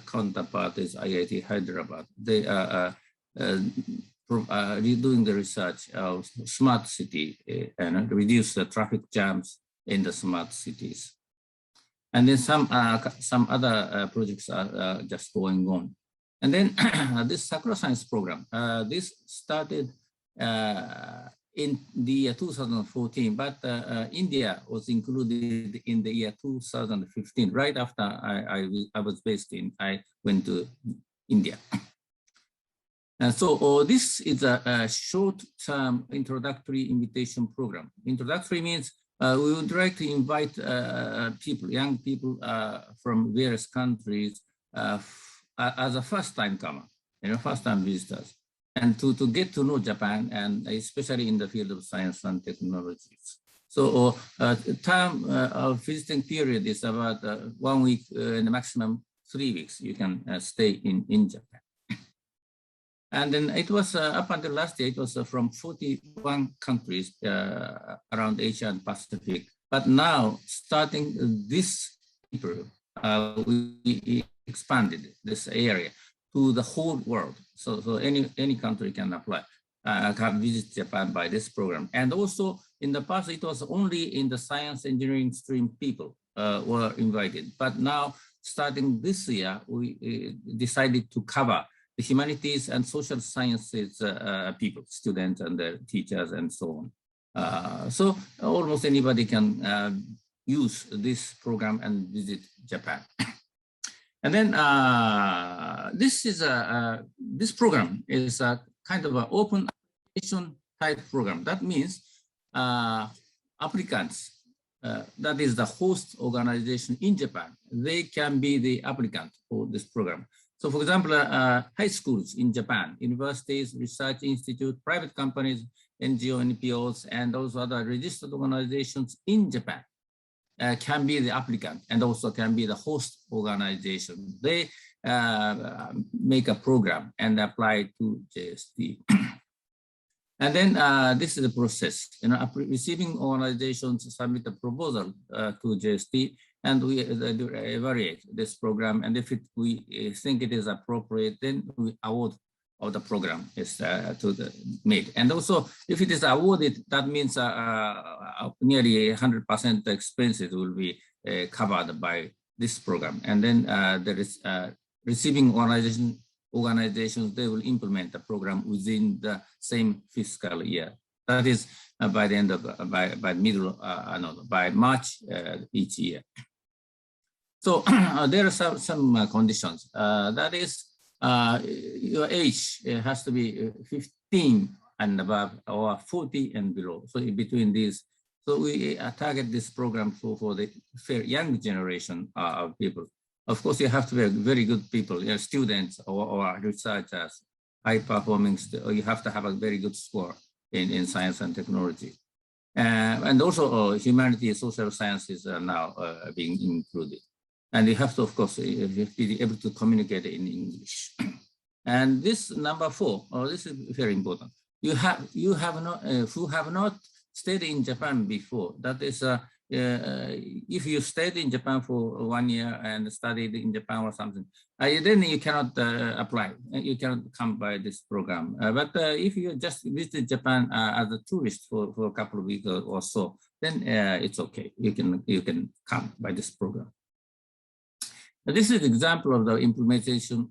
counterpart is IIT Hyderabad. They are doing the research of smart city and reduce the traffic jams in the smart cities. And then some other projects are just going on. And then this Sakura Science program, this started in the year 2014, but India was included in the year 2015. Right after I was based I went to India. And so this is a short-term introductory invitation program. Introductory means we would like to invite young people from various countries as a first-time comer, first-time visitors, and to get to know Japan, and especially in the field of science and technologies. So time of visiting period is about 1 week and maximum 3 weeks. You can stay in Japan. And then it was up until last year, it was from 41 countries around Asia and Pacific. But now, starting this April, we expanded this area to the whole world. So any country can apply. can visit Japan by this program. And also in the past, it was only in the science engineering stream people were invited. But now, starting this year, we decided to cover the humanities and social sciences people, students and the teachers and so on. So almost anybody can use this program and visit Japan. And then this program is a kind of an open application type program. That means applicants, that is the host organization in Japan, they can be the applicant for this program. So for example, high schools in Japan, universities, research institute, private companies, NGO, NPOs, and those other registered organizations in Japan can be the applicant and also can be the host organization. They make a program and apply to JST. And then this is the process. Receiving organizations submit a proposal to JST, and we evaluate this program. And if we think it is appropriate, then we award of the program is made. And also, if it is awarded, that means nearly 100% expenses will be covered by this program. And then there is receiving organizations, they will implement the program within the same fiscal year. That is by the end of, by March each year. So there are some conditions. That is, your age has to be 15 and above or 40 and below. So in between these, so we target this program for the very young generation of people. Of course, you have to be very good people, students or researchers, high performing, you have to have a very good score in science and technology. And also humanities, social sciences are now being included. And you have to, of course, be able to communicate in English. And this number 4, this is very important. You have not stayed in Japan before. That is, if you stayed in Japan for 1 year and studied in Japan or something, then you cannot apply. You cannot come by this program. But if you just visit Japan as a tourist for a couple of weeks or so, then it's okay. You can come by this program. This is an example of the implementation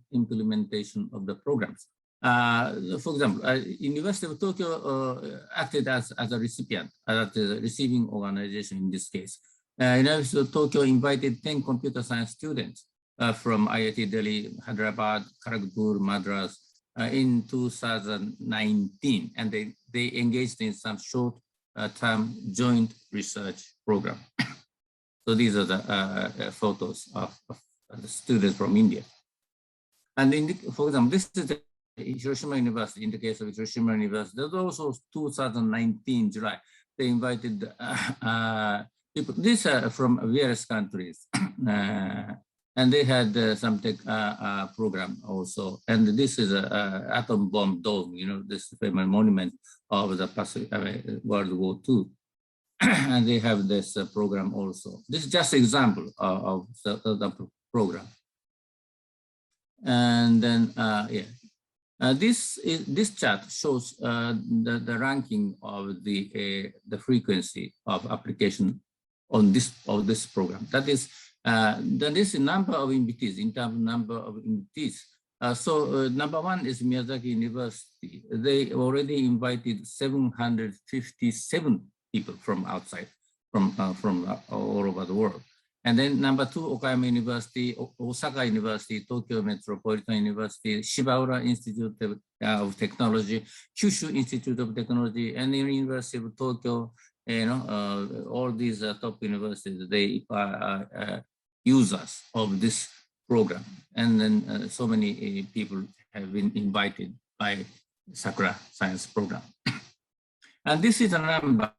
of the programs. For example, University of Tokyo acted as a recipient, as a receiving organization in this case. University of Tokyo invited 10 computer science students from IIT Delhi, Hyderabad, Kharagpur, Madras in 2019, and they engaged in some short-term joint research program. So these are the photos of the students from India. And for example, this is the Hiroshima University. In the case of Hiroshima University, there's also 2019 July. They invited people. These are from various countries, and they had some tech program also. And this is a atom bomb dome. This famous monument of the World War II. And they have this program also. This is just an example of the program. And then, this chart shows the ranking of the frequency of application on this program. That is, there is a number of invitees in terms of number of invitees. So number 1 is Miyazaki University. They already invited 757 people from outside, from all over the world. And then number 2, Okayama University, Osaka University, Tokyo Metropolitan University, Shibaura Institute of Technology, Kyushu Institute of Technology, and the University of Tokyo. All these top universities, they are users of this program. And then so many people have been invited by Sakura Science Program. And this is a number.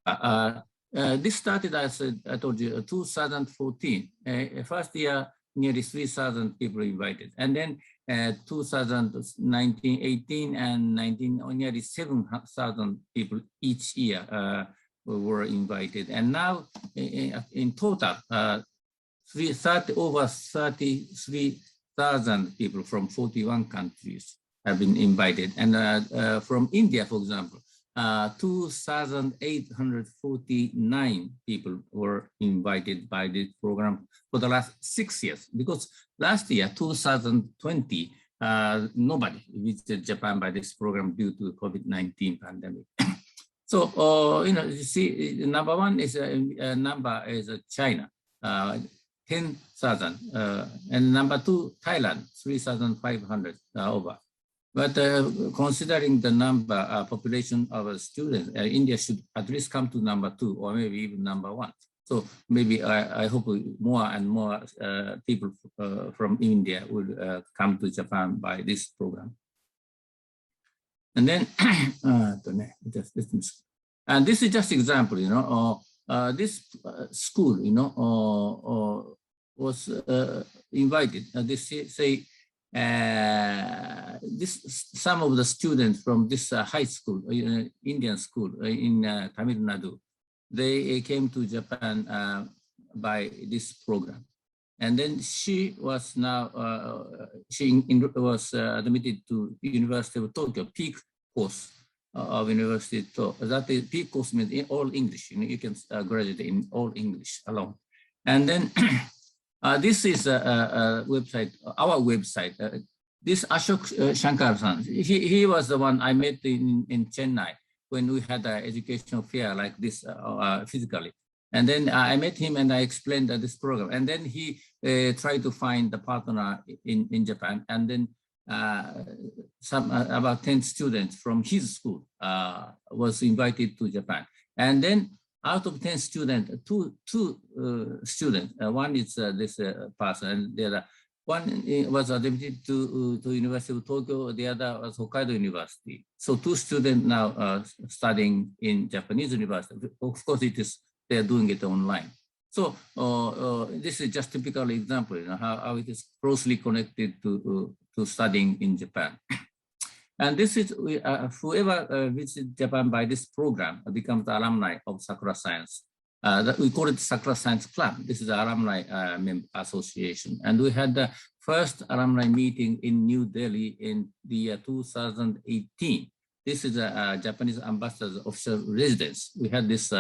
This started, as I told you, 2014. First year, nearly 3,000 people invited. And then 2019, 18, and 19, nearly 7,000 people each year were invited. And now, in total, over 33,000 people from 41 countries have been invited. And from India, for example, 2,849 people were invited by this program for the last 6 years, because last year, 2020, nobody visited Japan by this program due to COVID-19 pandemic. So, you see, number one is number is China, 10,000, and number two, Thailand, 3,500 over. But considering the number, population of students, India should at least come to number two, or maybe even number one. So maybe I hope more and more people from India will come to Japan by this program. And then, and this is just example, you know, this school, you know, was invited. This say some of the students from this high school, Indian school in Tamil Nadu, they came to Japan by this program. And then she was now, was admitted to University of Tokyo, peak course of University of Tokyo. That is, peak course means in all English, you know, you can graduate in all English alone. And then this is a website, our website. This Ashok Shankar-san, he was the one I met in Chennai when we had an educational fair like this physically. And then I met him and I explained this program. And then he tried to find the partner in Japan. And then about 10 students from his school was invited to Japan. And then out of 10 students, two students, one is this person, and the other one was admitted to University of Tokyo, the other was Hokkaido University. So 2 students now studying in Japanese university. Of course, they're doing it online. So this is just typical example, you know, how it is closely connected to studying in Japan. And this is, whoever visits Japan by this program becomes the alumni of Sakura Science. We call it Sakura Science Club. This is the alumni association. And we had the first alumni meeting in New Delhi in the year 2018. This is a Japanese ambassador's official residence. We had this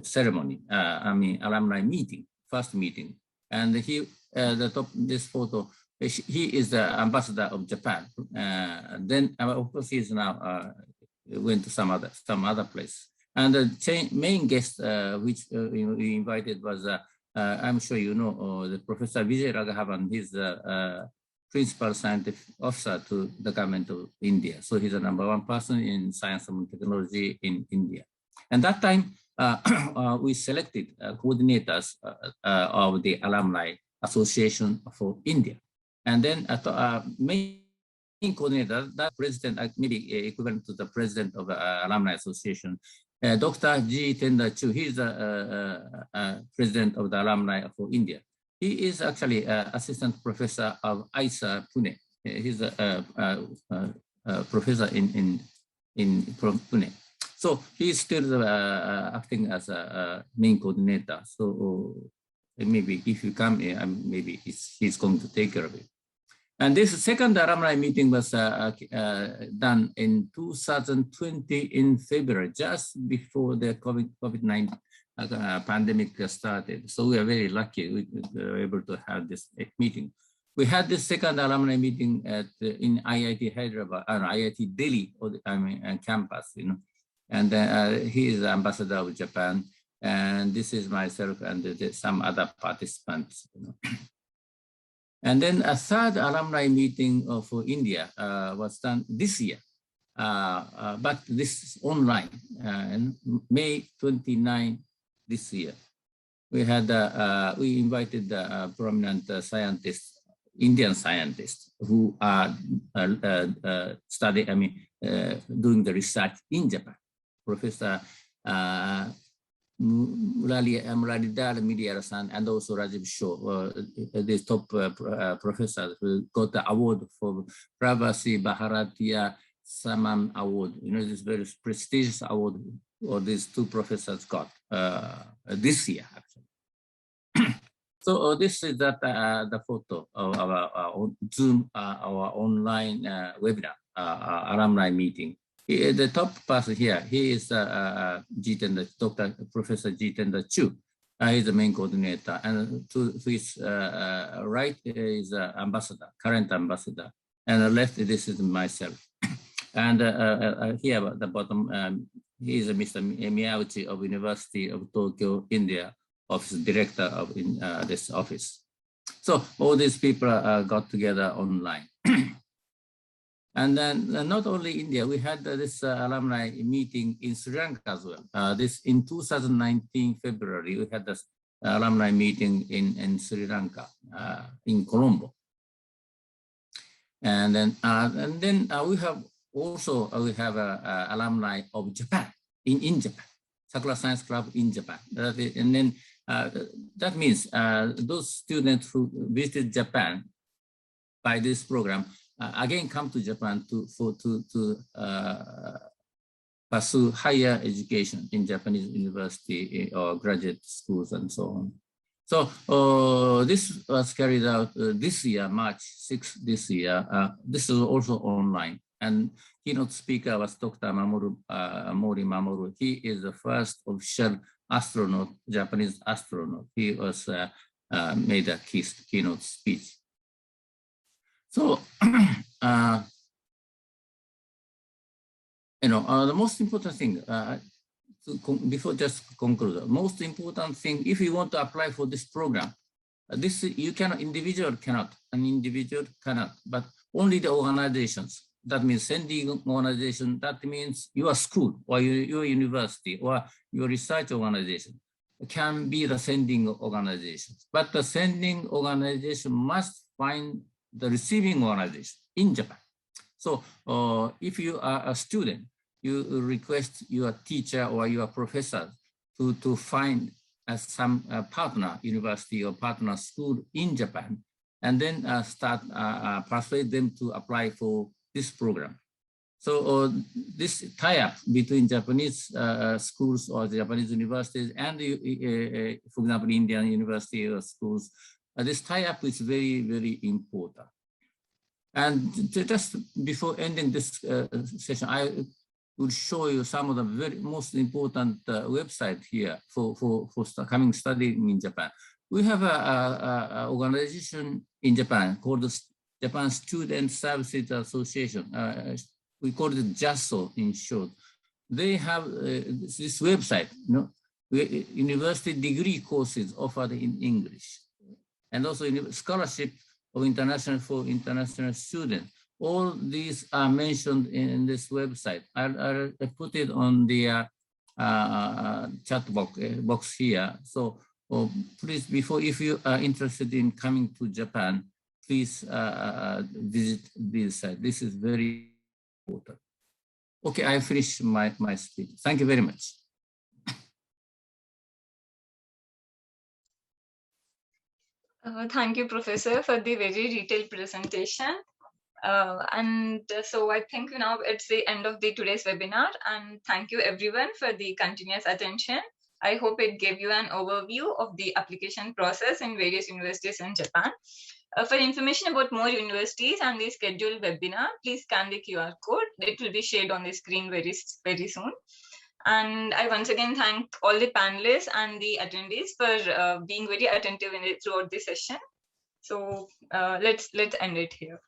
ceremony, alumni meeting, first meeting. And this photo, he is the ambassador of Japan. Then, of course, he is now went to some other place. And the main guest, which we invited was, I'm sure you know, the Professor Vijay Raghavan. He's the principal scientific officer to the government of India. So he's the #1 person in science and technology in India. And that time, we selected coordinators of the Alumni Association for India. And then main coordinator, that president, maybe equivalent to the president of the Alumni Association, Dr. G. Tender Chu, he's the president of the Alumni for India. He is actually assistant professor of ISA Pune. He's a professor in Pune. So he's still acting as a main coordinator. So maybe if you come here, maybe he's going to take care of it. And this second alumni meeting was done in 2020 in February, just before the COVID-19 pandemic started. So we are very lucky we were able to have this meeting. We had this second alumni meeting in IIT Hyderabad, IIT Delhi, campus, you know. And he is the ambassador of Japan. And this is myself and some other participants, you know. And then a third alumni meeting for India was done this year, but this is online, May 29 this year. We had we invited the prominent scientists, Indian scientists who are doing the research in Japan. Professor Muralidhar Midiyara-san and also Rajiv Shaw, these top professors who got the award for Pravasi Bharatiya Samman Award. You know, this very prestigious award, or these two professors got this year, actually. So this is the photo of our Zoom, our online webinar, alumni meeting. The top person here, he is Jitendra, Dr. Professor Jitendra Chu. He's the main coordinator, and to his right is ambassador, current ambassador, and the left, this is myself. And here at the bottom, he is Mr. Miyauchi of University of Tokyo, India, office director of this office. So all these people got together online. And then not only India, we had this alumni meeting in Sri Lanka as well. This in 2019 February, we had this alumni meeting in Sri Lanka, in Colombo. And then we have also alumni of Japan in Japan, Sakura Science Club in Japan. And then that means those students who visited Japan by this program again come to Japan to pursue higher education in Japanese university or graduate schools and so on. So this was carried out this year, March 6th this year. This is also online. And keynote speaker was Dr. Mori Mamoru. He is the first official astronaut, Japanese astronaut. He was made a keynote speech. So, the most important thing, before just conclude, the most important thing, if you want to apply for this program, this you cannot, an individual cannot, but only the organizations. That means sending organization, that means your school or your university or your research organization can be the sending organization. But the sending organization must find the receiving organization in Japan. So if you are a student, you request your teacher or your professor to find some partner university or partner school in Japan, and then persuade them to apply for this program. So this tie-up between Japanese schools or the Japanese universities and, for example, Indian university or schools, this tie-up is very, very important. And just before ending this session, I will show you some of the very most important website here for coming studying in Japan. We have an organization in Japan called the Japan Student Services Association. We call it JASO in short. They have this website, university degree courses offered in English, and also scholarship of international students. All these are mentioned in this website. I'll put it on the chat box here. So please, if you are interested in coming to Japan, please visit this site. This is very important. Okay, I finished my speech. Thank you very much. Thank you, Professor, for the very detailed presentation. So I think now it's the end of today's webinar, and thank you everyone for the continuous attention. I hope it gave you an overview of the application process in various universities in Japan. For information about more universities and the scheduled webinar, please scan the QR code. It will be shared on the screen very soon. And I once again thank all the panelists and the attendees for being very attentive throughout the session. So let's end it here.